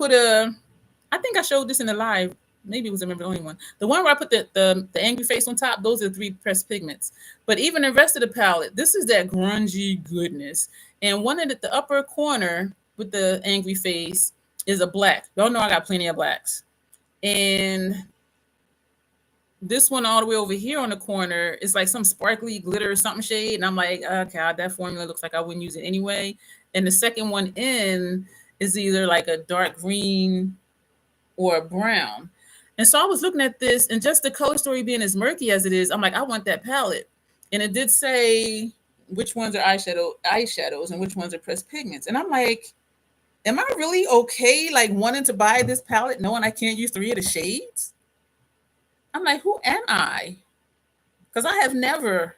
think I showed this in the live. Maybe it was the only one. The one where I put the angry face on top, those are the three pressed pigments. But even the rest of the palette, this is that grungy goodness. And one of the upper corner with the angry face is a black. Y'all know I got plenty of blacks. And this one all the way over here on the corner is like some sparkly glitter or something shade. And I'm like, okay, that formula looks like I wouldn't use it anyway. And the second one in is either like a dark green or a brown. And so I was looking at this, and just the color story being as murky as it is, I'm like, I want that palette. And it did say which ones are eyeshadows and which ones are pressed pigments. And I'm like, am I really okay, like wanting to buy this palette knowing I can't use three of the shades? I'm like, who am I? Because I have never.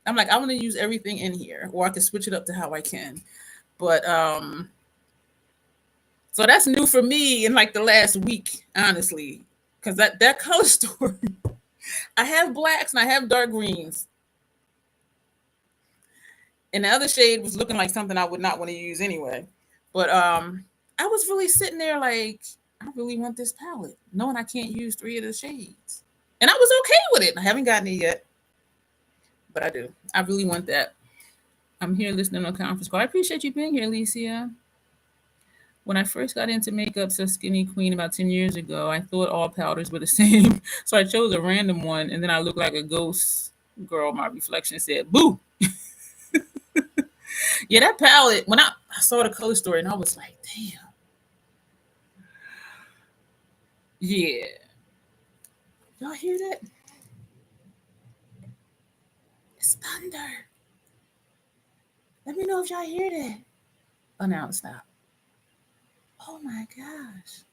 I'm like, I want to use everything in here, or I can switch it up to how I can. But so that's new for me in like the last week, honestly, because that color story. I have blacks and I have dark greens, and the other shade was looking like something I would not want to use anyway. But I was really sitting there like, I really want this palette, knowing I can't use three of the shades, and I was okay with it. I haven't gotten it yet, but I do. I really want that. I'm here listening on a conference call. I appreciate you being here, Alicia. When I first got into makeup, so Skinny Queen about 10 years ago, I thought all powders were the same. So I chose a random one, and then I looked like a ghost girl. My reflection said, boo. Yeah, that palette, when I saw the color story, and I was like, damn. Yeah. Y'all hear that? It's thunder. Let me know if y'all hear that. Oh, now it stopped. Oh my gosh.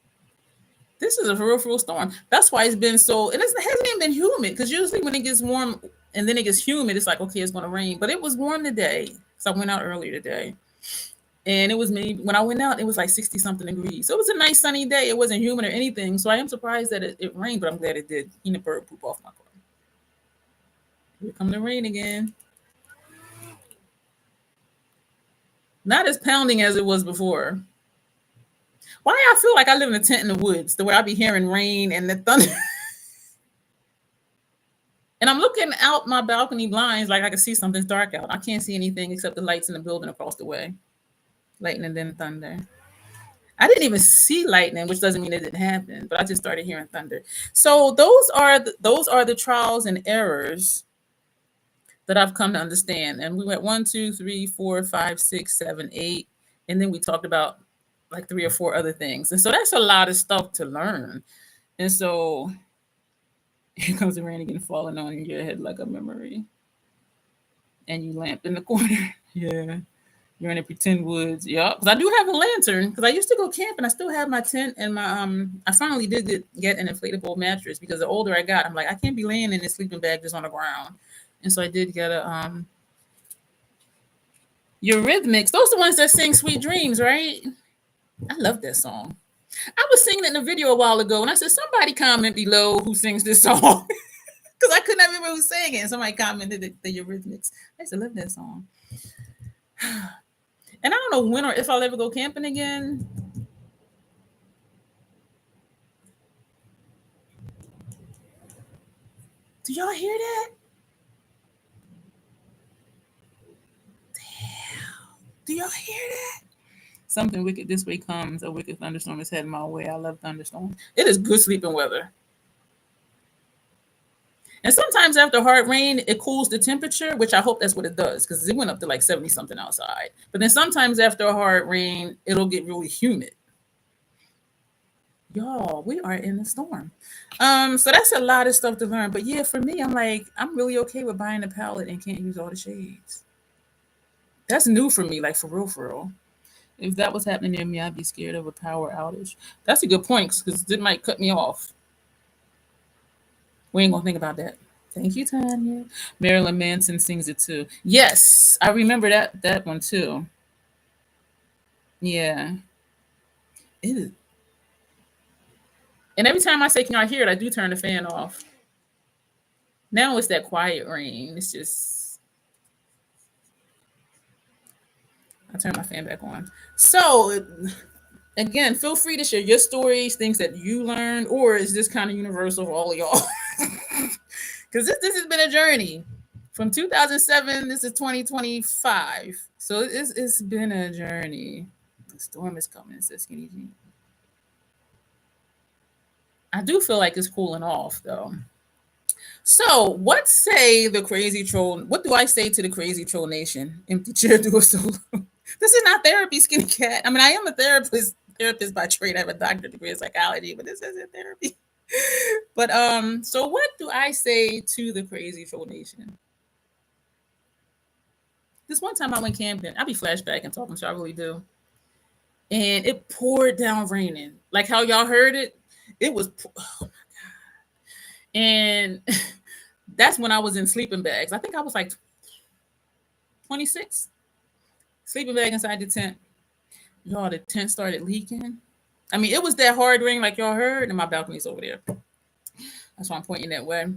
This is a real storm. That's why it's been so, and it hasn't even been humid, because usually when it gets warm and then it gets humid, it's like, okay, it's going to rain. But it was warm today, so I went out earlier today. And it was maybe, when I went out, it was like 60 something degrees. So it was a nice sunny day. It wasn't humid or anything. So I am surprised that it rained, but I'm glad it did. Bird poop off my car. Here come the rain again. Not as pounding as it was before. Why I feel like I live in a tent in the woods, the way I be hearing rain and the thunder. And I'm looking out my balcony blinds like I can see something's dark out. I can't see anything except the lights in the building across the way. Lightning and then thunder. I didn't even see lightning, which doesn't mean it didn't happen, but I just started hearing thunder. So those are the trials and errors that I've come to understand. And we went 1, 2, 3, 4, 5, 6, 7, 8, and then we talked about like 3 or 4 other things. And so that's a lot of stuff to learn. And so here comes the rain again, falling on your head like a memory. And you lamp in the corner. Yeah. You're in the pretend woods. Yeah. Because I do have a lantern. Because I used to go camping. I still have my tent and my I finally did get an inflatable mattress because the older I got, I'm like, I can't be laying in this sleeping bag just on the ground. And so I did get a Eurythmics. Those are the ones that sing Sweet Dreams, right? I love that song. I was singing it in a video a while ago, and I said, somebody comment below who sings this song. Because I couldn't remember who sang it. And somebody commented the Eurythmics. I used to love that song. And I don't know when or if I'll ever go camping again. Do y'all hear that? Damn. Do y'all hear that? Something wicked this way comes. A wicked thunderstorm is heading my way. I love thunderstorms. It is good sleeping weather. And sometimes after hard rain, it cools the temperature, which I hope that's what it does, because it went up to like 70 something outside. But then sometimes after a hard rain, it'll get really humid. Y'all, we are in a storm. So that's a lot of stuff to learn. But yeah, for me, I'm like, I'm really okay with buying a palette and can't use all the shades. That's new for me, like for real, for real. If that was happening near me, I'd be scared of a power outage. That's a good point, because it might cut me off. We ain't gonna think about that. Thank you, Tanya. Marilyn Manson sings it too. Yes, I remember that one too. Yeah, it is. And every time I say, "Can I hear it?" I do turn the fan off. Now it's that quiet rain. It's just I turn my fan back on. So again, feel free to share your stories, things that you learned, or is this kind of universal for all of y'all? Because this has been a journey from 2007. This is 2025, so it's been a journey. The storm is coming, says Skinny Jean. I do feel like it's cooling off though. So what say the crazy troll? What do I say to the crazy troll nation? Empty chair, do a solo. This is not therapy, Skinny Cat. I mean, I am a therapist by trade. I have a doctorate degree in psychology, but this isn't therapy. But so what do I say to the crazy troll nation? This one time I went camping, I be flashbacking talking, so I really do. And it poured down raining. Like how y'all heard it. It was oh my God. And that's when I was in sleeping bags. I think I was like 26. Sleeping bag inside the tent. Y'all, the tent started leaking. I mean, it was that hard rain like y'all heard, and my balcony's over there. That's why I'm pointing that way.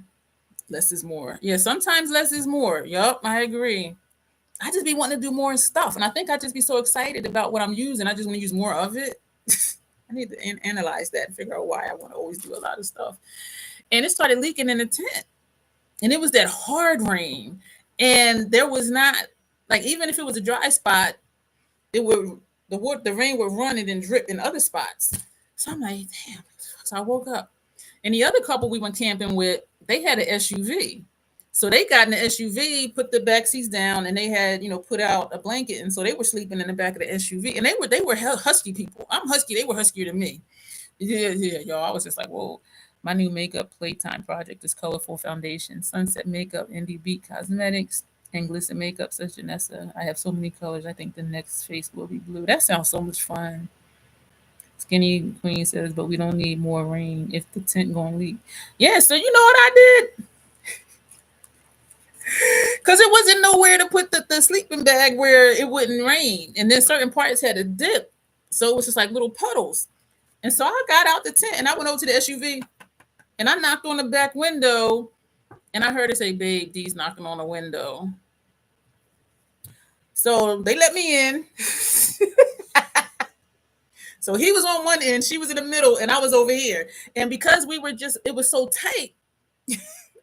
Less is more. Yeah, sometimes less is more. Yup, I agree. I just be wanting to do more stuff. And I think I just be so excited about what I'm using. I just want to use more of it. I need to analyze that and figure out why I want to always do a lot of stuff. And it started leaking in the tent. And it was that hard rain. And there was not, like, even if it was a dry spot, it would, the rain would run and then drip in other spots. So I'm like, damn. So I woke up. And the other couple we went camping with, they had an SUV. So they got in the SUV, put the back seats down, and they had, put out a blanket. And so they were sleeping in the back of the SUV. And they were husky people. I'm husky. They were huskier than me. Yeah, y'all. I was just like, whoa. My new makeup playtime project is Colorful Foundation, Sunset Makeup, Indie Beat Cosmetics, and Glisten Makeup, says Janessa. I have so many colors. I think the next face will be blue. That sounds so much fun. Skinny Queen says, but we don't need more rain if the tent gonna leak. Yeah, so you know what I did? Because it wasn't nowhere to put the sleeping bag where it wouldn't rain. And then certain parts had a dip. So it was just like little puddles. And so I got out the tent and I went over to the SUV and I knocked on the back window and I heard it say, babe, D's knocking on the window. So they let me in. So he was on one end, she was in the middle, and I was over here. And because it was so tight,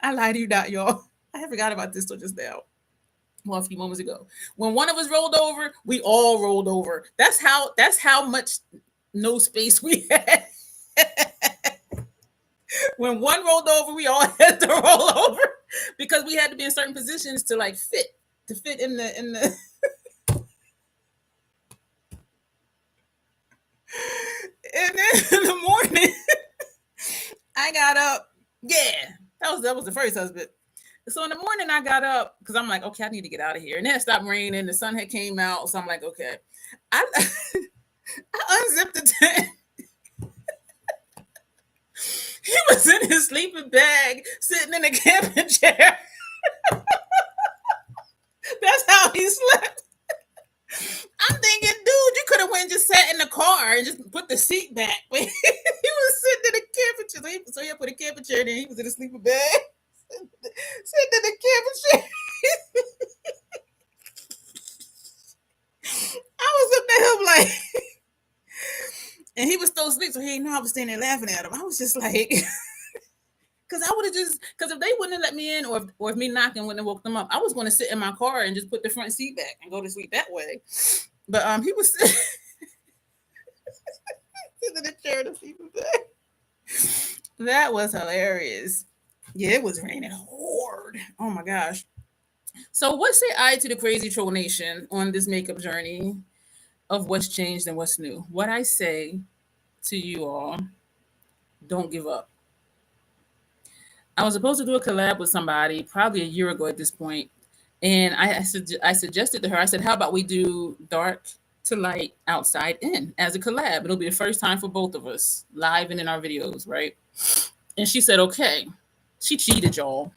I lied to you not, y'all. I forgot about this till just now. Well, a few moments ago. When one of us rolled over, we all rolled over. That's how much no space we had. When one rolled over, we all had to roll over because we had to be in certain positions to like fit in the and then in the morning I got up. Yeah. That was the first husband. So in the morning I got up because I'm like, okay, I need to get out of here. And then it stopped raining. The sun had came out. So I'm like, okay. I, I unzipped the tent. He was in his sleeping bag, sitting in a camping chair. That's how he slept. I'm thinking, dude, you could have went and just sat in the car and just put the seat back. But he was sitting in a camping chair. So he put a camping chair there. He was in a sleeping bag, sitting in the camping chair. I was up at him like, and he was still asleep, so he didn't know I was standing there laughing at him. I was just like, because I would have because if they wouldn't have let me in, or if me knocking wouldn't have woke them up, I was going to sit in my car and just put the front seat back and go to sleep that way. But he was sitting in the chair to sleep back. That was hilarious. Yeah, it was raining hard. Oh my gosh. So what say I to the crazy troll nation on this makeup journey of what's changed and what's new? What I say to you all, don't give up. I was supposed to do a collab with somebody probably a year ago at this point, and I suggested to her. I said, "How about we do dark to light, outside in as a collab? It'll be the first time for both of us, live and in our videos, right?" And she said, "Okay." She cheated, y'all.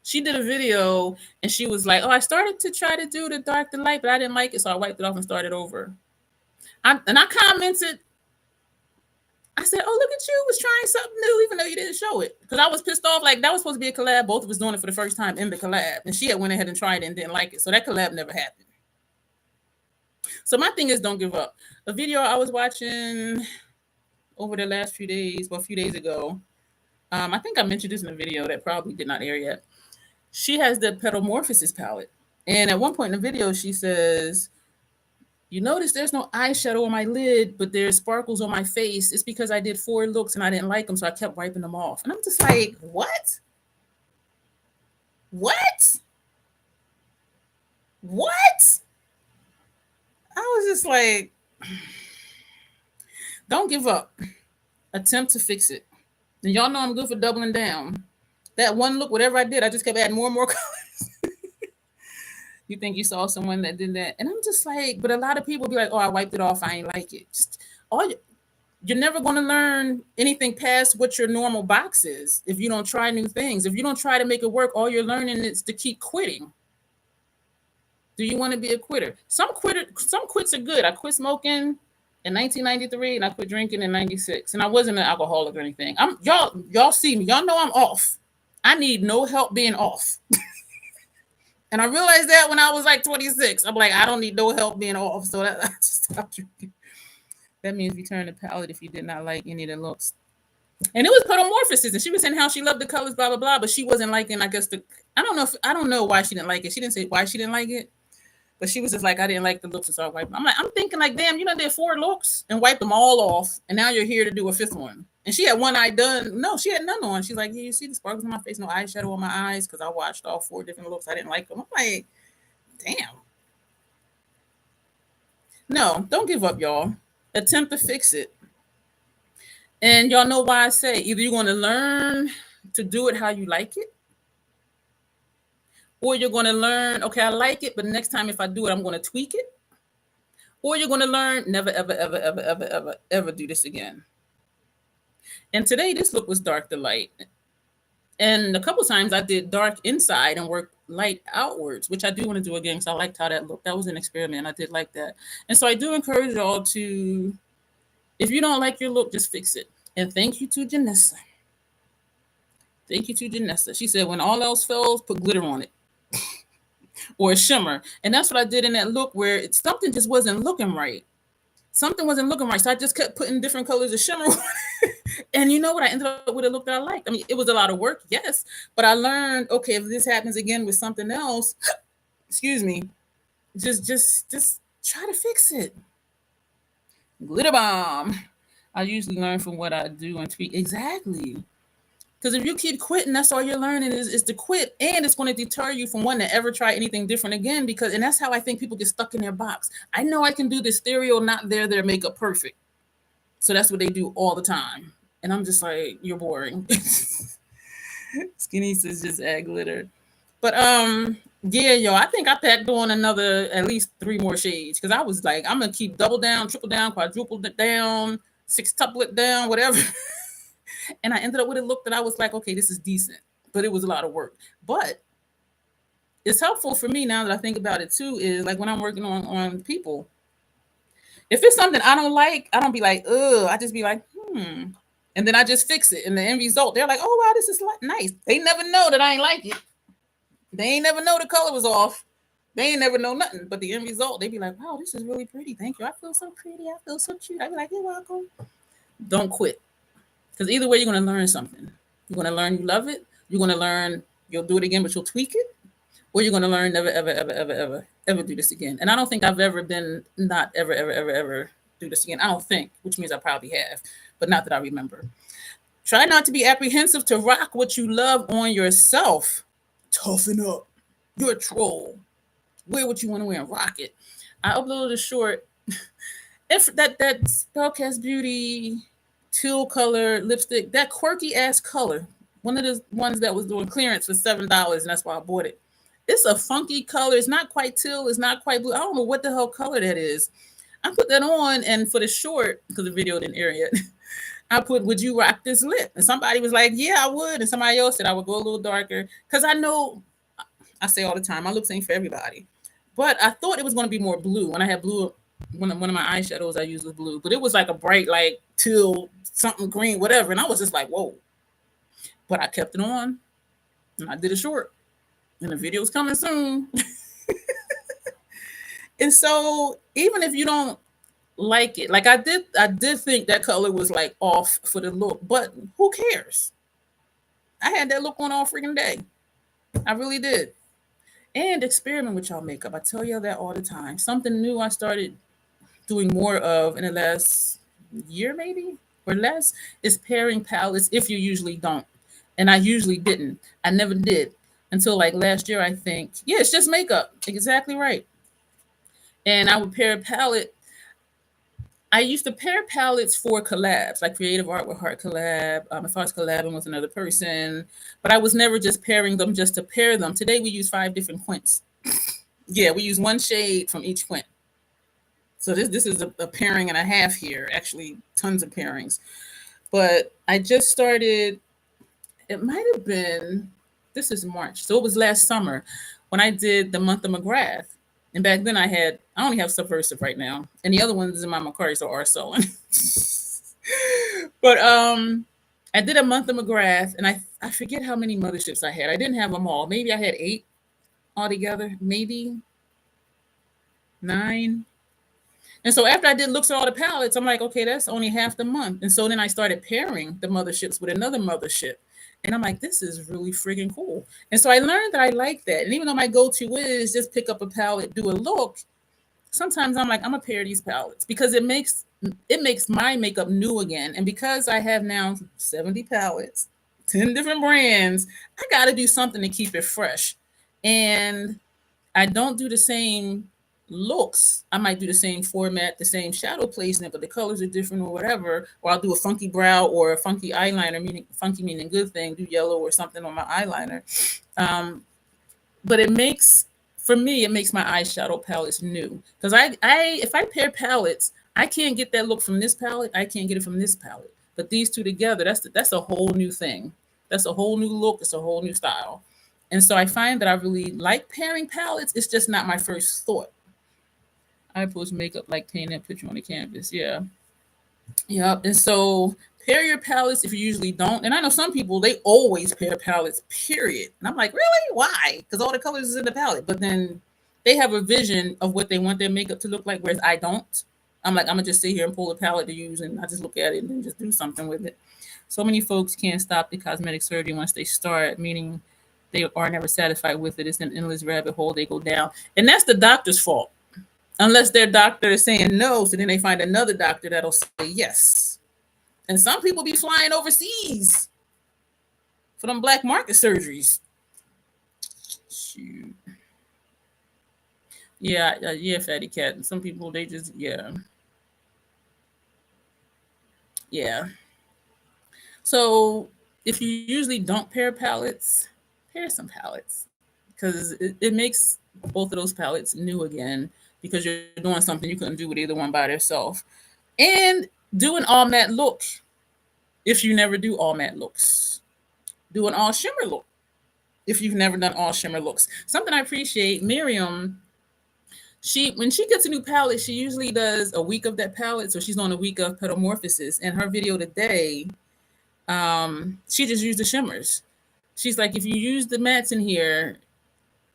She did a video and she was like, "Oh, I started to try to do the dark to light, but I didn't like it, so I wiped it off and started over." I commented, I said, "Oh, look at you, was trying something new, even though you didn't show it." Because I was pissed off. Like, that was supposed to be a collab. Both of us doing it for the first time in the collab. And she had went ahead and tried it and didn't like it. So that collab never happened. So my thing is, don't give up. A video I was watching over the last few days, well, a few days ago, I think I mentioned this in a video that probably did not air yet. She has the Petamorphosis palette. And at one point in the video, she says, "You notice there's no eyeshadow on my lid, but there's sparkles on my face. It's because I did 4 looks and I didn't like them, so I kept wiping them off." And I'm just like, what? What? What? I was just like, don't give up. Attempt to fix it. And y'all know I'm good for doubling down. That one look, whatever I did, I just kept adding more and more colors. You think you saw someone that did that? And I'm just like, but a lot of people be like, "Oh, I wiped it off. I ain't like it." Just all you're never going to learn anything past what your normal box is if you don't try new things. If you don't try to make it work, all you're learning is to keep quitting. Do you want to be a quitter? Some quits are good. I quit smoking in 1993 and I quit drinking in 96. And I wasn't an alcoholic or anything. Y'all see me. Y'all know I'm off. I need no help being off. And I realized that when I was like 26. I'm like, I don't need no help being off. So I just stopped drinking. That means return the palette if you did not like any of the looks. And it was Petamorphosis, and she was saying how she loved the colors, blah blah blah, but she wasn't liking, I guess, I don't know why she didn't like it. She didn't say why she didn't like it, but she was just like, "I didn't like the looks, and so I wiped them." I'm thinking like, damn, you know, did 4 looks and wiped them all off, and now you're here to do a 5th one. And she had one eye done. No, she had none on. She's like, "Yeah, you see the sparkles on my face, no eyeshadow on my eyes, because I watched all 4 different looks. I didn't like them." I'm like, damn. No, don't give up, y'all. Attempt to fix it. And y'all know why I say either you're going to learn to do it how you like it, or you're going to learn, okay, I like it, but next time if I do it, I'm going to tweak it. Or you're going to learn, never, ever, ever, ever, ever, ever, ever do this again. And today, this look was dark to light. And a couple times I did dark inside and worked light outwards, which I do want to do again because I liked how that looked. That was an experiment. I did like that. And so I do encourage y'all to, if you don't like your look, just fix it. And thank you to Janessa. Thank you to Janessa. She said, when all else fails, put glitter on it. Or a shimmer. And that's what I did in that look where something just wasn't looking right. Something wasn't looking right. So I just kept putting different colors of shimmer on it. And you know what? I ended up with a look that I liked. I mean, it was a lot of work, yes, but I learned, okay, if this happens again with something else, excuse me, just try to fix it. Glitter bomb. I usually learn from what I do and tweak. Exactly. Because if you keep quitting, that's all you're learning is to quit. And it's going to deter you from wanting to ever try anything different again. And that's how I think people get stuck in their box. I know I can do the stereo, not their makeup perfect. So that's what they do all the time. And I'm just like, you're boring. Skinny says just add glitter. But yeah, yo, I think I packed on another at least 3 more shades because I was like, I'm gonna keep double down, triple down, quadruple down, sextuplet down, whatever. And I ended up with a look that I was like, okay, this is decent, but it was a lot of work. But it's helpful for me now that I think about it too. Is like when I'm working on people, if it's something I don't like, I don't be like, ugh. I just be like, and then I just fix it. And the end result, they're like, oh wow, this is nice. They never know that I ain't like it. They ain't never know the color was off. They ain't never know nothing. But the end result, they be like, wow, this is really pretty. Thank you. I feel so pretty. I feel so cute. I be like, you're welcome. Don't quit. Because either way, you're going to learn something. You're going to learn you love it. You're going to learn you'll do it again, but you'll tweak it. Or you're going to learn never, ever, ever, ever, ever, ever do this again. And I don't think I've ever been not ever, ever, ever, ever do this again. I don't think, which means I probably have, but not that I remember. Try not to be apprehensive to rock what you love on yourself. Toughen up. You're a troll. Wear what you want to wear and rock it. I uploaded a short. If that Spellcast Beauty teal color lipstick, that quirky ass color, one of the ones that was doing clearance for $7, and that's why I bought it. It's a funky color. It's not quite teal. It's not quite blue. I don't know what the hell color that is. I put that on, and for the short, because the video didn't air yet, I put, would you rock this lip? And somebody was like, yeah, I would. And somebody else said I would go a little darker. Because I know, I say all the time, my looks ain't for everybody. But I thought it was going to be more blue. When I had blue, one of my eyeshadows I used was blue. But it was like a bright, like teal, something green, whatever. And I was just like, whoa. But I kept it on. And I did a short. And the video's coming soon. And so even if you don't like it, like I did think that color was like off for the look, but who cares? I had that look on all freaking day. I really did. And experiment with y'all makeup. I tell y'all that all the time. Something new I started doing more of in the last year, maybe or less, is pairing palettes if you usually don't. And I usually didn't. I never did until like last year, I think. Yeah, it's just makeup. Exactly right. And I would pair a palette. I used to pair palettes for collabs, like Creative Art with Heart collab, if I was collabing with another person. But I was never just pairing them just to pair them. Today we use 5 different quints. Yeah, we use 1 shade from each quint. So this is a pairing and a half here. Actually, tons of pairings. But I just started. It might have been. This is March, so it was last summer when I did the month of McGrath. And back then I only have Subversive right now. And the other ones in my McCarty are sewing. But I did a month of McGrath, and I forget how many motherships I had. I didn't have them all. Maybe I had 8 altogether, maybe 9. And so after I did looks at all the palettes, I'm like, okay, that's only half the month. And so then I started pairing the motherships with another mothership. And I'm like, this is really friggin' cool. And so I learned that I like that. And even though my go-to is just pick up a palette, do a look, sometimes I'm like, I'm gonna pair these palettes because it makes my makeup new again. And because I have now 70 palettes, 10 different brands, I gotta do something to keep it fresh. And I don't do the same looks. I might do the same format, the same shadow placement, but the colors are different or whatever. Or I'll do a funky brow or a funky eyeliner, meaning funky meaning good thing, do yellow or something on my eyeliner. But it makes my eyeshadow palettes new. Because if I pair palettes, I can't get that look from this palette. I can't get it from this palette. But these two together, that's a whole new thing. That's a whole new look. It's a whole new style. And so I find that I really like pairing palettes. It's just not my first thought. I post makeup like painting a picture on the canvas. Yeah. Yep. And so pair your palettes if you usually don't. And I know some people, they always pair palettes, period. And I'm like, really? Why? Because all the colors is in the palette. But then they have a vision of what they want their makeup to look like, whereas I don't. I'm like, I'm gonna just sit here and pull a palette to use, and I just look at it and then just do something with it. So many folks can't stop the cosmetic surgery once they start, meaning they are never satisfied with it. It's an endless rabbit hole they go down, and that's the doctor's fault. Unless their doctor is saying no, so then they find another doctor that'll say yes. And some people be flying overseas for them black market surgeries. Shoot. Yeah, fatty cat. And some people, they just, yeah. So if you usually don't pair palettes, pair some palettes because it makes both of those palettes new again because you're doing something you couldn't do with either one by themselves. And do an all matte look if you never do all matte looks. Do an all shimmer look if you've never done all shimmer looks. Something I appreciate, Miriam, when she gets a new palette, she usually does a week of that palette. So she's on a week of Petamorphosis. And her video today, she just used the shimmers. She's like, if you use the mattes in here,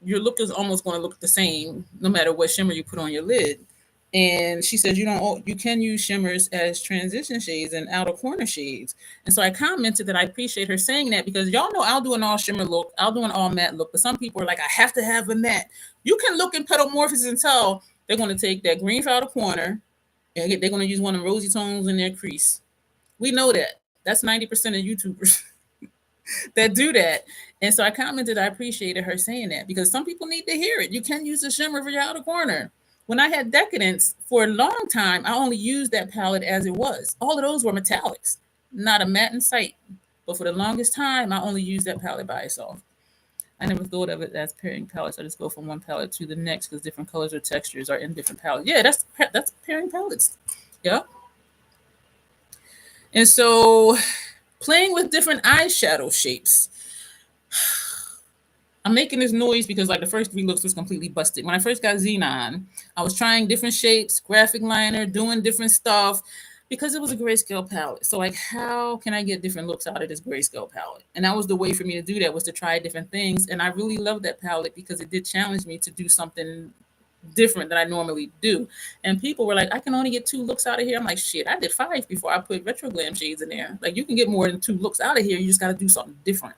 your look is almost going to look the same no matter what shimmer you put on your lid. And she says you can use shimmers as transition shades and outer corner shades. And so I commented that I appreciate her saying that because y'all know I'll do an all shimmer look, I'll do an all matte look, but some people are like, I have to have a matte. You can look in Petamorphosis and tell they're going to take that green for outer corner and they're going to use one of the rosy tones in their crease. We know that. That's 90% of YouTubers that do that. And so I commented I appreciated her saying that because some people need to hear it. You can use a shimmer for your outer corner. When I had Decadence, for a long time, I only used that palette as it was. All of those were metallics, not a matte in sight. But for the longest time, I only used that palette by itself. I never thought of it as pairing palettes. I just go from one palette to the next because different colors or textures are in different palettes. Yeah, that's pairing palettes. Yeah. And so playing with different eyeshadow shapes. I'm making this noise because like the first 3 looks was completely busted. When I first got Xenon, I was trying different shapes, graphic liner, doing different stuff because it was a grayscale palette. So like, how can I get different looks out of this grayscale palette? And that was the way for me to do that, was to try different things. And I really loved that palette because it did challenge me to do something different than I normally do. And people were like, I can only get 2 looks out of here. I'm like, shit, I did 5 before I put retro glam shades in there. Like, you can get more than 2 looks out of here. You just got to do something different.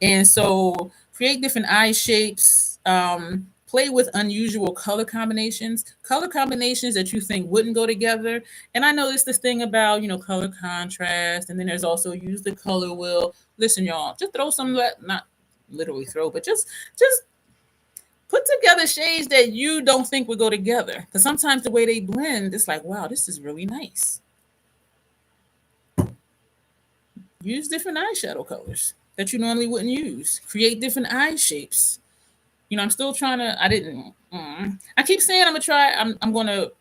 And so create different eye shapes, play with unusual color combinations that you think wouldn't go together. And I know this thing about, color contrast. And then there's also use the color wheel. Listen, y'all, just throw some, not literally throw, but just put together shades that you don't think would go together. Because sometimes the way they blend, it's like, wow, this is really nice. Use different eyeshadow colors that you normally wouldn't use. Create different eye shapes. I'm still trying to, I keep saying I'm going to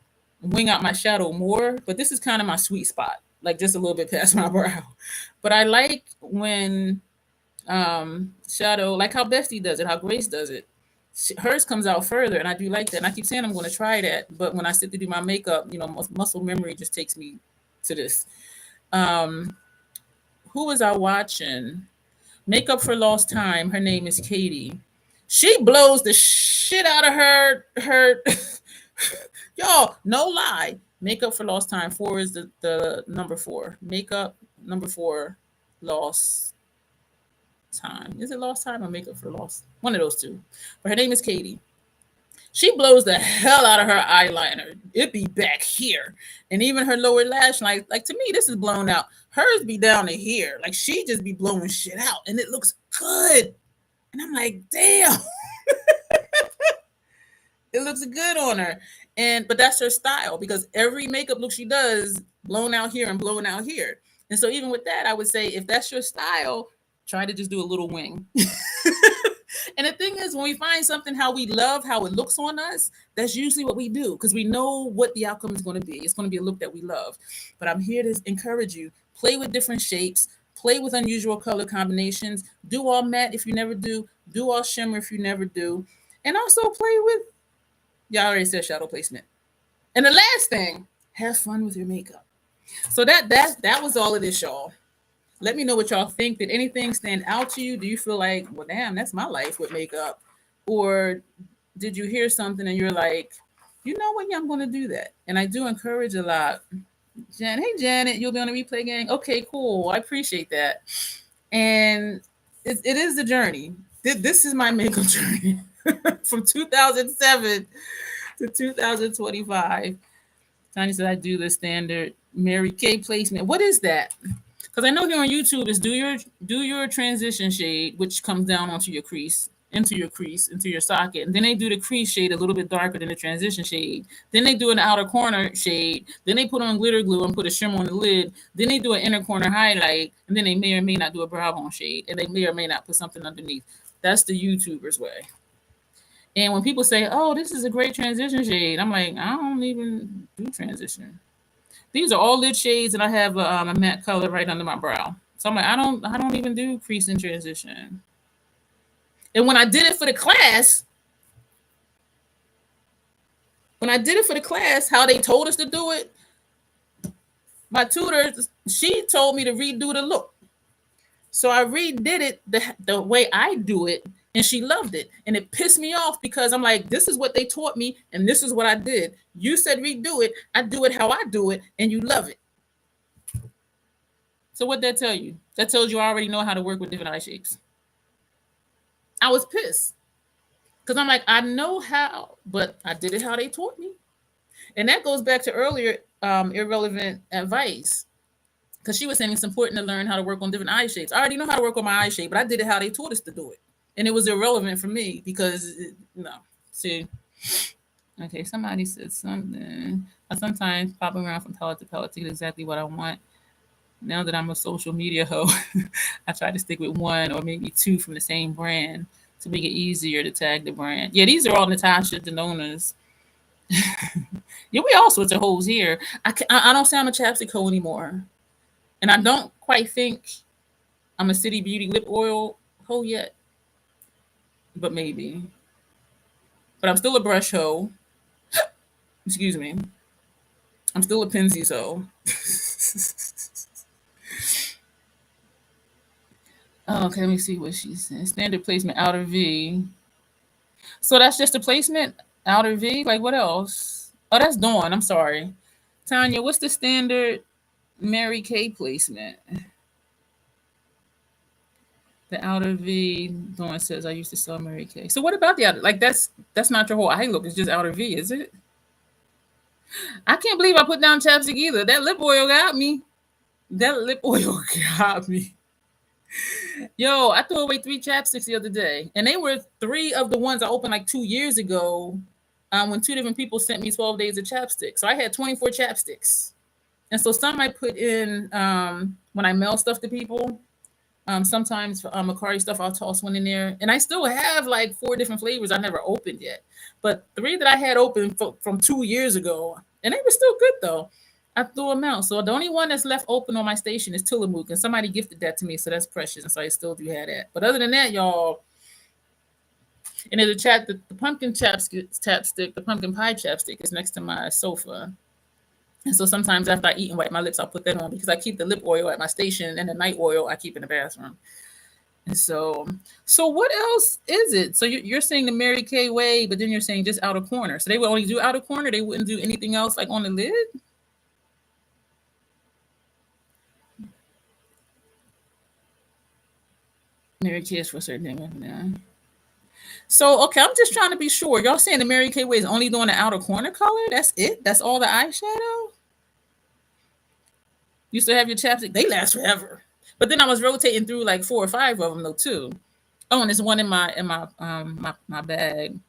wing out my shadow more, but this is kind of my sweet spot, like just a little bit past my brow. But I like when shadow, like how Bestie does it, how Grace does it. Hers comes out further, and I do like that. And I keep saying I'm going to try that, but when I sit to do my makeup, muscle memory just takes me to this. Who was I watching? Makeup for Lost Time. Her name is Katie. She blows the shit out of her. Y'all, no lie. Makeup for Lost Time. 4 is the number 4. Makeup number 4. Lost Time. Is it Lost Time or Makeup for Lost? One of those two. But her name is Katie. She blows the hell out of her eyeliner. It be back here. And even her lower lash line, like to me, this is blown out. Hers be down to here. Like she just be blowing shit out. And it looks good. And I'm like, damn. It looks good on her. But that's her style because every makeup look she does, blown out here and blown out here. And so even with that, I would say if that's your style, try to just do a little wing. And the thing is, when we find something how we love how it looks on us, that's usually what we do because we know what the outcome is going to be. It's going to be a look that we love. But I'm here to encourage you. Play with different shapes. Play with unusual color combinations. Do all matte if you never do. Do all shimmer if you never do. And also play with, y'all already said shadow placement. And the last thing, have fun with your makeup. So that was all of this, y'all. Let me know what y'all think. Did anything stand out to you? Do you feel like, well, damn, that's my life with makeup? Or did you hear something and you're like, you know what? Yeah, I'm going to do that. And I do encourage a lot. Hey, Janet, you'll be on the replay gang. Okay, cool. I appreciate that. And it is the journey. This is my makeup journey from 2007 to 2025. Tanya said I do the standard Mary Kay placement. What is that? Because I know here on YouTube is do your transition shade, which comes down onto your crease, into your socket. And then they do the crease shade a little bit darker than the transition shade. Then they do an outer corner shade. Then they put on glitter glue and put a shimmer on the lid. Then they do an inner corner highlight. And then they may or may not do a brow bone shade. And they may or may not put something underneath. That's the YouTuber's way. And when people say, "Oh, this is a great transition shade," I'm like, I don't even do transition. These are all lit shades, and I have a matte color right under my brow. So I'm like, I don't even do crease and transition. And when I did it for the class, how they told us to do it, my tutor, she told me to redo the look. So I redid it the way I do it, and she loved it. And it pissed me off because I'm like, this is what they taught me, and this is what I did. You said redo it. I do it how I do it, and you love it. So what that tell you? That tells you I already know how to work with different eye shapes. I was pissed because I'm like, I know how, but I did it how they taught me. And that goes back to earlier irrelevant advice. Because she was saying it's important to learn how to work on different eye shapes. I already know how to work on my eye shape, but I did it how they taught us to do it. And it was irrelevant for me because, no. See, okay, somebody said something. I sometimes pop around from palette to palette to get exactly what I want. Now that I'm a social media hoe, I try to stick with one or maybe two from the same brand to make it easier to tag the brand. Yeah, these are all Natasha Denona's. Yeah, we all sorts of hoes here. I don't sound a chapstick hoe anymore. And I don't quite think I'm a City Beauty lip oil hoe yet. But maybe. But I'm still a brush hoe. Excuse me. I'm still a Penzies hoe. Oh, okay, let me see what she said. Standard placement, outer V. So that's just a placement? Outer V? Like what else? Oh, that's Dawn. I'm sorry. Tanya, what's the standard Mary Kay placement? The outer V, Dawn says, I used to sell Mary Kay. So what about the outer? Like that's not your whole eye look. It's just outer V, is it? I can't believe I put down chapstick either. That lip oil got me. That lip oil got me. Yo, I threw away 3 chapsticks the other day, and they were 3 of the ones I opened like 2 years ago. When 2 different people sent me 12 days of chapstick, so I had 24 chapsticks, and so some I put in when I mail stuff to people. Sometimes Macari stuff, I'll toss one in there, and I still have like 4 different flavors I never opened yet. But 3 that I had open from 2 years ago, and they were still good though. I threw them out. So the only one that's left open on my station is Tillamook, and somebody gifted that to me, so that's precious, and so I still do have that. But other than that, y'all, and there's a chat the pumpkin chapstick, the pumpkin pie chapstick is next to my sofa. And so sometimes after I eat and wipe my lips, I'll put that on because I keep the lip oil at my station and the night oil I keep in the bathroom. And so what else is it? So you're saying the Mary Kay way, but then you're saying just outer corner. So they would only do outer corner. They wouldn't do anything else like on the lid. Mary Kay is for certain things. Yeah. So okay, I'm just trying to be sure. Y'all saying the Mary Kay way is only doing the outer corner color? That's it? That's all the eyeshadow? You still have your chapstick? They last forever. But then I was rotating through like 4 or 5 of them though too. Oh, and there's one in my bag.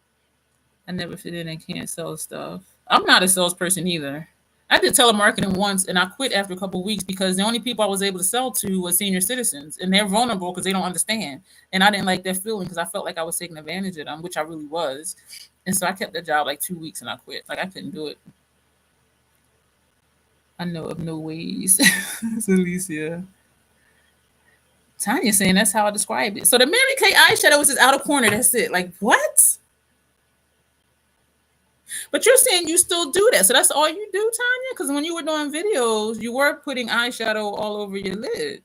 I never fit in and can't sell stuff. I'm not a salesperson either. I did telemarketing once and I quit after a couple of weeks because the only people I was able to sell to were senior citizens, and they're vulnerable because they don't understand. And I didn't like that feeling because I felt like I was taking advantage of them, which I really was. And so I kept that job like 2 weeks and I quit. Like I couldn't do it. I know of no ways. It's Alicia. Tanya saying that's how I describe it. So the Mary Kay eyeshadow is just outer corner. That's it. Like what? But you're saying you still do that. So that's all you do, Tanya? Because when you were doing videos, you were putting eyeshadow all over your lid.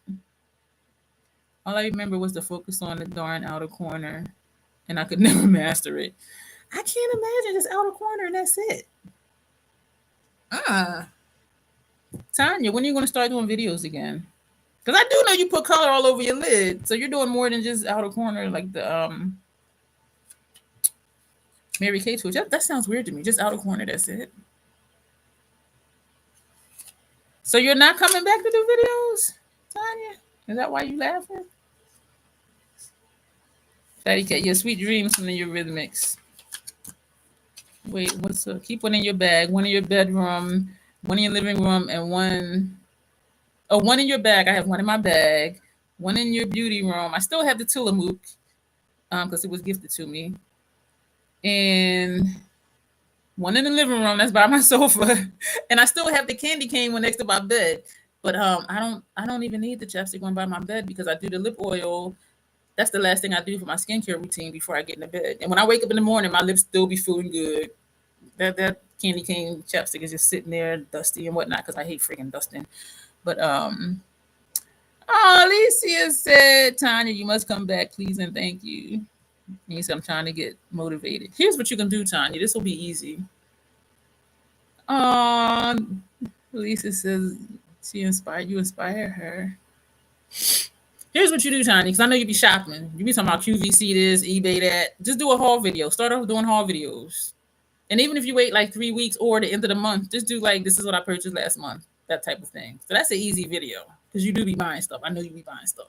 All I remember was the focus on the darn outer corner. And I could never master it. I can't imagine just outer corner and that's it. Tanya, when are you going to start doing videos again? Because I do know you put color all over your lid, so you're doing more than just outer corner like the Mary Kay twitch. That sounds weird to me. Just outer corner, that's it. So you're not coming back to do videos, Tanya? Is that why you laughing? Fatty cat, your sweet dreams from the Eurythmics. Wait, what's up? Keep one in your bag, one in your bedroom, one in your living room, and one. Oh, one in your bag. I have one in my bag. One in your beauty room. I still have the Tillamook because it was gifted to me. And one in the living room that's by my sofa. And I still have the candy cane one next to my bed. But I don't even need the chapstick one by my bed because I do the lip oil. That's the last thing I do for my skincare routine before I get into bed. And when I wake up in the morning, my lips still be feeling good. That candy cane chapstick is just sitting there dusty and whatnot because I hate freaking dusting. But Alicia said, Tanya, you must come back, please, and thank you. He said, I'm trying to get motivated. Here's what you can do, Tanya. This will be easy. Lisa says she inspired you, inspire her. Here's what you do, Tanya, because I know you be shopping. You be talking about QVC this, eBay that. Just do a haul video. Start off doing haul videos. And even if you wait like 3 weeks or the end of the month, just do like, this is what I purchased last month. That type of thing. So that's an easy video because you do be buying stuff. I know you be buying stuff.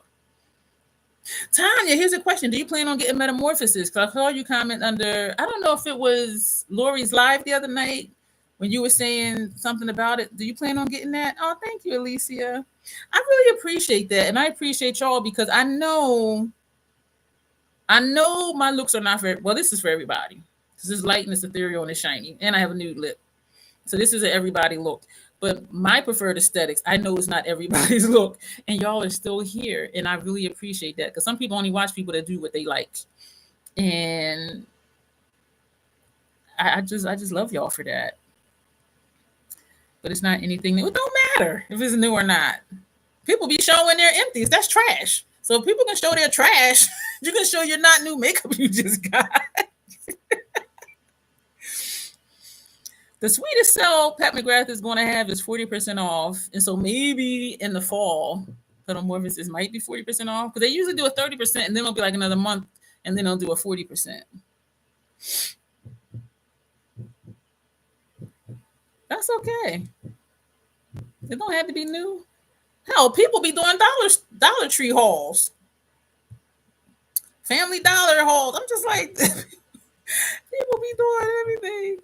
Tanya, here's a question. Do you plan on getting Metamorphosis? Because I saw you comment under, I don't know if it was Lori's live the other night when you were saying something about it. Do you plan on getting that? Oh, thank you, Alicia. I really appreciate that. And I appreciate y'all because I know my looks are not for, well, this is for everybody. This is light and it's ethereal and it's shiny. And I have a nude lip. So this is an everybody look. But my preferred aesthetics, I know it's not everybody's look. And y'all are still here. And I really appreciate that. Because some people only watch people that do what they like. And I just love y'all for that. But it's not anything that, it don't matter if it's new or not. People be showing their empties. That's trash. So if people can show their trash, you can show your not new makeup you just got. The sweetest sale Pat McGrath is going to have is 40% off. And so maybe in the fall, Metamorphosis might be 40% off. Because they usually do a 30% and then it'll be like another month and then they'll do a 40%. That's okay. It don't have to be new. Hell, people be doing Dollar Tree hauls. Family Dollar hauls. I'm just like, people be doing everything.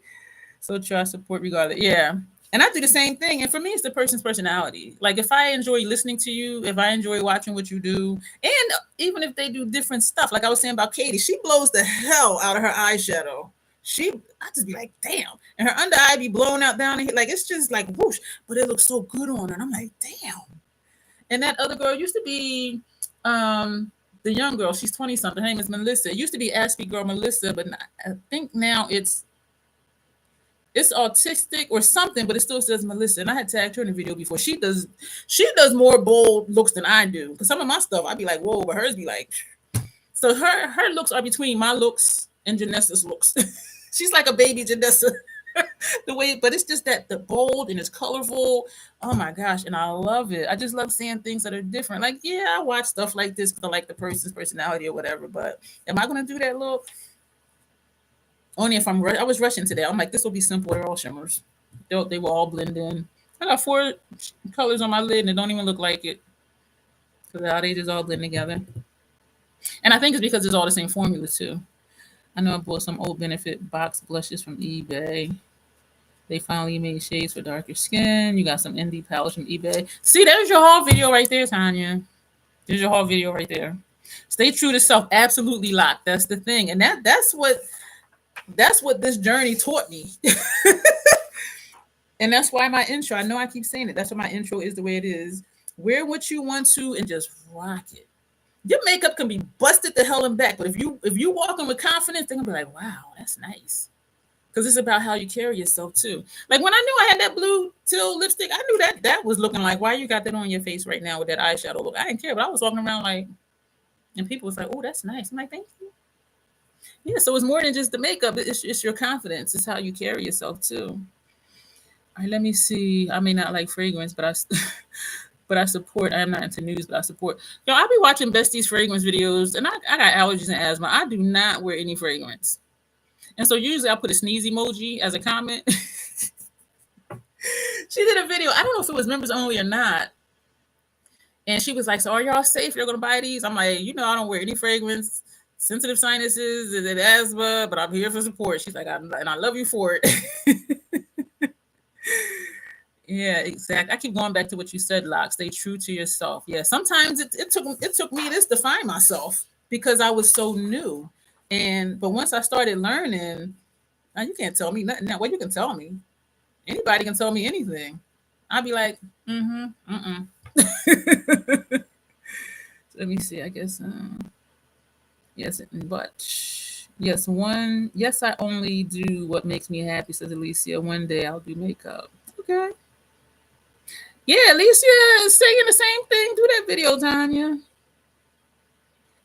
So try support regardless. Yeah. And I do the same thing. And for me, it's the person's personality. Like if I enjoy listening to you, if I enjoy watching what you do, and even if they do different stuff, like I was saying about Katie, she blows the hell out of her eyeshadow. I just be like, damn. And her under eye be blown out down here. Like it's just like whoosh, but it looks so good on her. And I'm like, damn. And that other girl used to be the young girl. She's 20 something. Her name is Melissa. It used to be Aspie Girl Melissa, but I think now it's autistic or something, but it still says Melissa. And I had tagged her in the video before. She does more bold looks than I do. Because some of my stuff, I'd be like, whoa, but hers be like. So her looks are between my looks and Janessa's looks. She's like a baby Janessa. The way, but it's just that the bold and it's colorful. Oh my gosh, and I love it. I just love seeing things that are different. Like, yeah, I watch stuff like this because I like the person's personality or whatever. But am I gonna do that look? Only if I was rushing today. I'm like, this will be simple. They're all shimmers. They will all blend in. I got 4 colors on my lid and it don't even look like it. Because how they just all blend together. And I think it's because it's all the same formula too. I know I bought some old Benefit box blushes from eBay. They finally made shades for darker skin. You got some indie palettes from eBay. See, there's your haul video right there, Tanya. There's your haul video right there. Stay true to self. Absolutely locked. That's the thing. And that's what this journey taught me. And that's why my intro, I know I keep saying it. That's why my intro is the way it is. Wear what you want to and just rock it. Your makeup can be busted the hell and back, but if you walk in with confidence, they're gonna be like, wow, that's nice. Because it's about how you carry yourself too. Like when I knew I had that blue teal lipstick, I knew that was looking like, why you got that on your face right now with that eyeshadow look? I didn't care, but I was walking around like, and people was like, oh, that's nice. I'm like, thank you. Yeah, so it's more than just the makeup. It's your confidence. It's how you carry yourself too. All right, let me see. I may not like fragrance, but but I support. I'm not into news, but I support. Yo, I be watching Bestie's fragrance videos, and I got allergies and asthma. I do not wear any fragrance, and so usually I put a sneeze emoji as a comment. She did a video. I don't know if it was members only or not, and she was like, "So are y'all safe? You're gonna buy these?" I'm like, I don't wear any fragrance. Sensitive sinuses and asthma, but I'm here for support. She's like, and I love you for it. Yeah, exactly. I keep going back to what you said, Locke. Stay true to yourself. Yeah, sometimes it took me this to find myself because I was so new, but once I started learning, now you can't tell me nothing. Now, well, you can tell me. Anybody can tell me anything. I'd be like, Let me see. I guess yes, but yes, yes, I only do what makes me happy. Says Alicia. One day I'll do makeup. Okay. Yeah, Alicia is saying the same thing. Do that video, Tanya.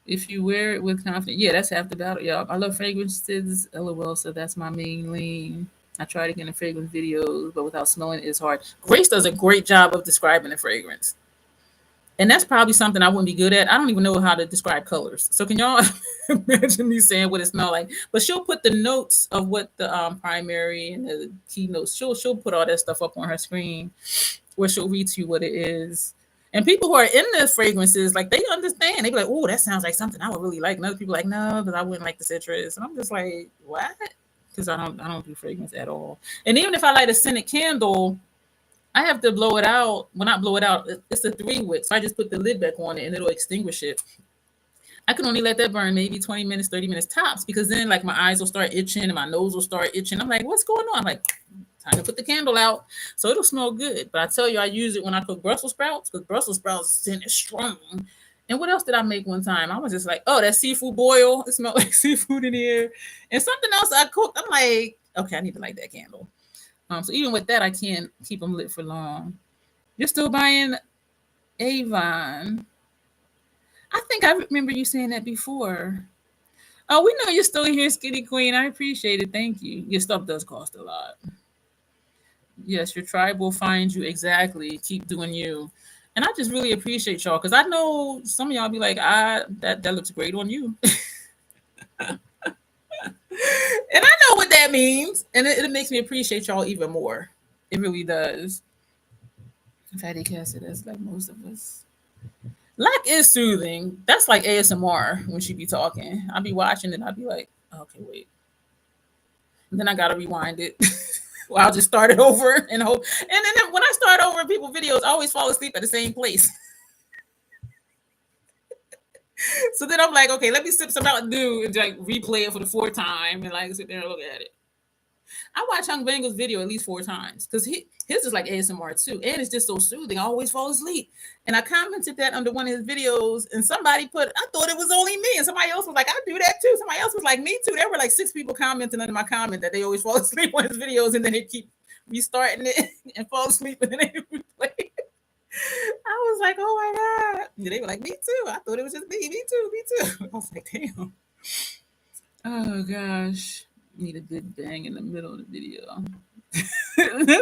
If you wear it with confidence, yeah, that's half the battle. Yeah, I love fragrances. LOL. So that's my main lane. I try to get in fragrance videos, but without smelling it is hard. Grace does a great job of describing the fragrance. And that's probably something I wouldn't be good at. I don't even know how to describe colors. So can y'all imagine me saying what it smells like? But she'll put the notes of what the primary and the keynotes. She'll put all that stuff up on her screen, where she'll read to you what it is. And people who are in the fragrances, like they understand. They be like, "Oh, that sounds like something I would really like." And other people like, "No, because I wouldn't like the citrus." And I'm just like, "What?" Because I don't do fragrance at all. And even if I light a scented candle, I have to blow it out. Well, not blow it out. It's a 3-wick, so I just put the lid back on it and it'll extinguish it. I can only let that burn maybe 20 minutes, 30 minutes tops, because then like my eyes will start itching and my nose will start itching. I'm like, what's going on? I'm like, time to put the candle out. So it'll smell good. But I tell you, I use it when I cook Brussels sprouts, because Brussels sprouts scent is strong. And what else did I make one time? I was just like, oh, that seafood boil. It smelled like seafood in here. And something else I cooked. I'm like, okay, I need to light that candle. So even with that, I can't keep them lit for long. You're still buying Avon. I think I remember you saying that before. Oh, we know you're still here, Skinny Queen. I appreciate it. Thank you. Your stuff does cost a lot. Yes, your tribe will find you exactly. Keep doing you. And I just really appreciate y'all, because I know some of y'all be like, that looks great on you. And I know what that means. And it makes me appreciate y'all even more. It really does. Fatty Cassie, that's like most of us. Lack is soothing. That's like ASMR when she be talking. I'll be watching it. I'll be like, okay, wait. And then I gotta rewind it. Well, I'll just start it over and hope. And then when I start over people videos, I always fall asleep at the same place. So then I'm like, okay, let me sip some Mountain Dew and like replay it for the 4th time and like sit there and look at it. I watch Hung Bangal's video at least 4 times because his is like ASMR too, and it's just so soothing. I always fall asleep. And I commented that under one of his videos, and somebody put, I thought it was only me, and somebody else was like, I do that too. Somebody else was like, me too. There were like 6 people commenting under my comment that they always fall asleep on his videos, and then they keep restarting it and fall asleep, and then they replay it. I was like, oh my god. Yeah, they were like, me too. I thought it was just me too, me too. I was like, damn. Oh gosh. Need a good bang in the middle of the video.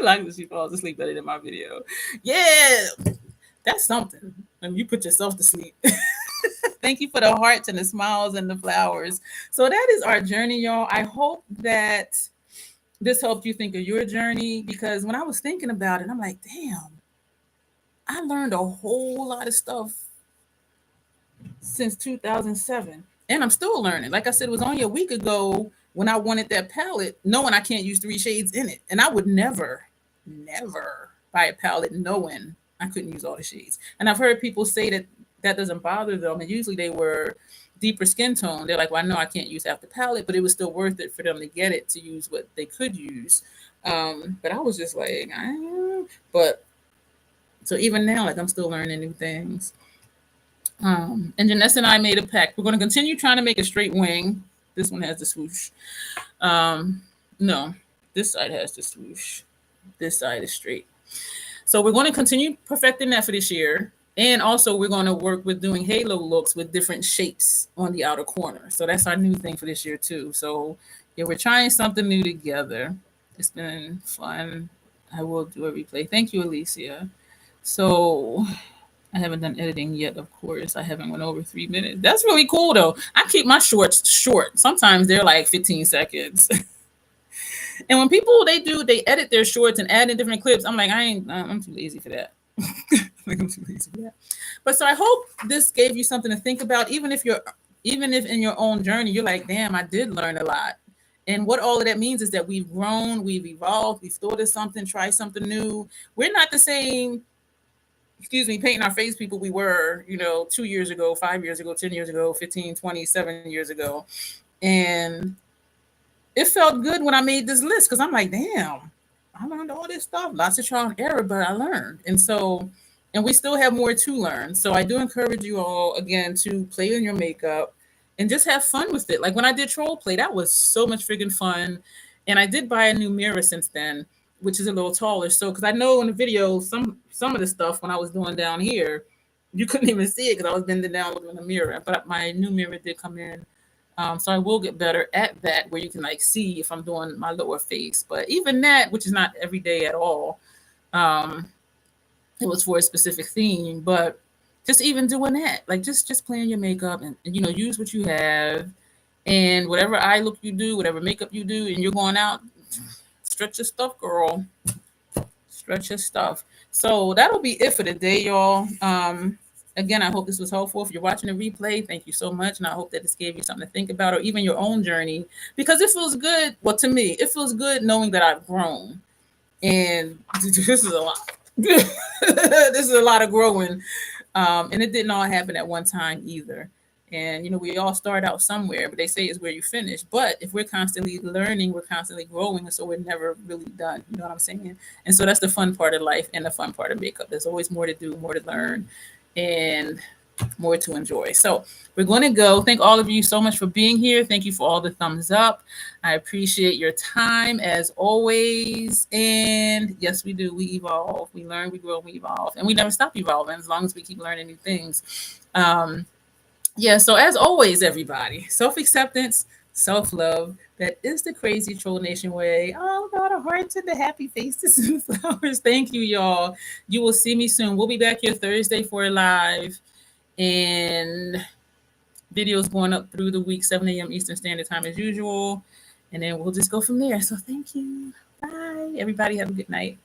Like when she falls asleep better than my video. Yeah, that's something. And you put yourself to sleep. Thank you for the hearts and the smiles and the flowers. So that is our journey, y'all. I hope that this helped you think of your journey, because when I was thinking about it, I'm like, damn, I learned a whole lot of stuff since 2007. And I'm still learning. Like I said, it was only a week ago when I wanted that palette, knowing I can't use 3 shades in it. And I would never buy a palette knowing I couldn't use all the shades. And I've heard people say that that doesn't bother them. And usually they were deeper skin tone. They're like, well, I know I can't use half the palette, but it was still worth it for them to get it to use what they could use. But I was just like, but so even now, like I'm still learning new things. And Janessa and I made a pact. We're going to continue trying to make a straight wing. This one has the swoosh. No, this side has the swoosh. This side is straight. So we're going to continue perfecting that for this year. And also, we're going to work with doing halo looks with different shapes on the outer corner. So that's our new thing for this year too. So yeah, we're trying something new together. It's been fun. I will do a replay. Thank you, Alicia. So I haven't done editing yet, of course. I haven't went over 3 minutes. That's really cool though. I keep my shorts short. Sometimes they're like 15 seconds. And when people they edit their shorts and add in different clips, I'm like, I'm too lazy for that. Like I'm too lazy for that. But so I hope this gave you something to think about, even if in your own journey you're like, damn, I did learn a lot. And what all of that means is that we've grown, we've evolved, we've thought of something, tried something new. We're not the same, painting our face people we were, 2 years ago, 5 years ago, 10 years ago, 15, 27 years ago. And it felt good when I made this list because I'm like, damn, I learned all this stuff, lots of trial and error, but I learned. And we still have more to learn. So I do encourage you all, again, to play in your makeup and just have fun with it. Like when I did troll play, that was so much freaking fun. And I did buy a new mirror since then, which is a little taller. So, because I know in the video, some of the stuff when I was doing down here, you couldn't even see it because I was bending down looking in the mirror. But my new mirror did come in. So I will get better at that, where you can like see if I'm doing my lower face. But even that, which is not every day at all, it was for a specific theme. But just even doing that, like just playing your makeup and use what you have, and whatever eye look you do, whatever makeup you do, and you're going out, stretch your stuff, girl. Stretch your stuff. So that'll be it for the day, y'all. Again, I hope this was helpful. If you're watching the replay, thank you so much. And I hope that this gave you something to think about, or even your own journey, because it feels good. Well, to me, it feels good knowing that I've grown. And this is a lot. This is a lot of growing. And it didn't all happen at one time either. And, we all start out somewhere, but they say it's where you finish. But if we're constantly learning, we're constantly growing. And so we're never really done. You know what I'm saying? And so that's the fun part of life and the fun part of makeup. There's always more to do, more to learn, and more to enjoy. So we're going to go. Thank all of you so much for being here. Thank you for all the thumbs up. I appreciate your time as always. And yes, we do. We evolve. We learn, we grow, we evolve. And we never stop evolving as long as we keep learning new things. Yeah, so as always, everybody, self-acceptance, self-love, that is the crazy Troll Nation way. All about the hearts and the happy faces and flowers. Thank you, y'all. You will see me soon. We'll be back here Thursday for a live, and videos going up through the week, 7 a.m. Eastern Standard Time as usual. And then we'll just go from there. So thank you. Bye. Everybody have a good night.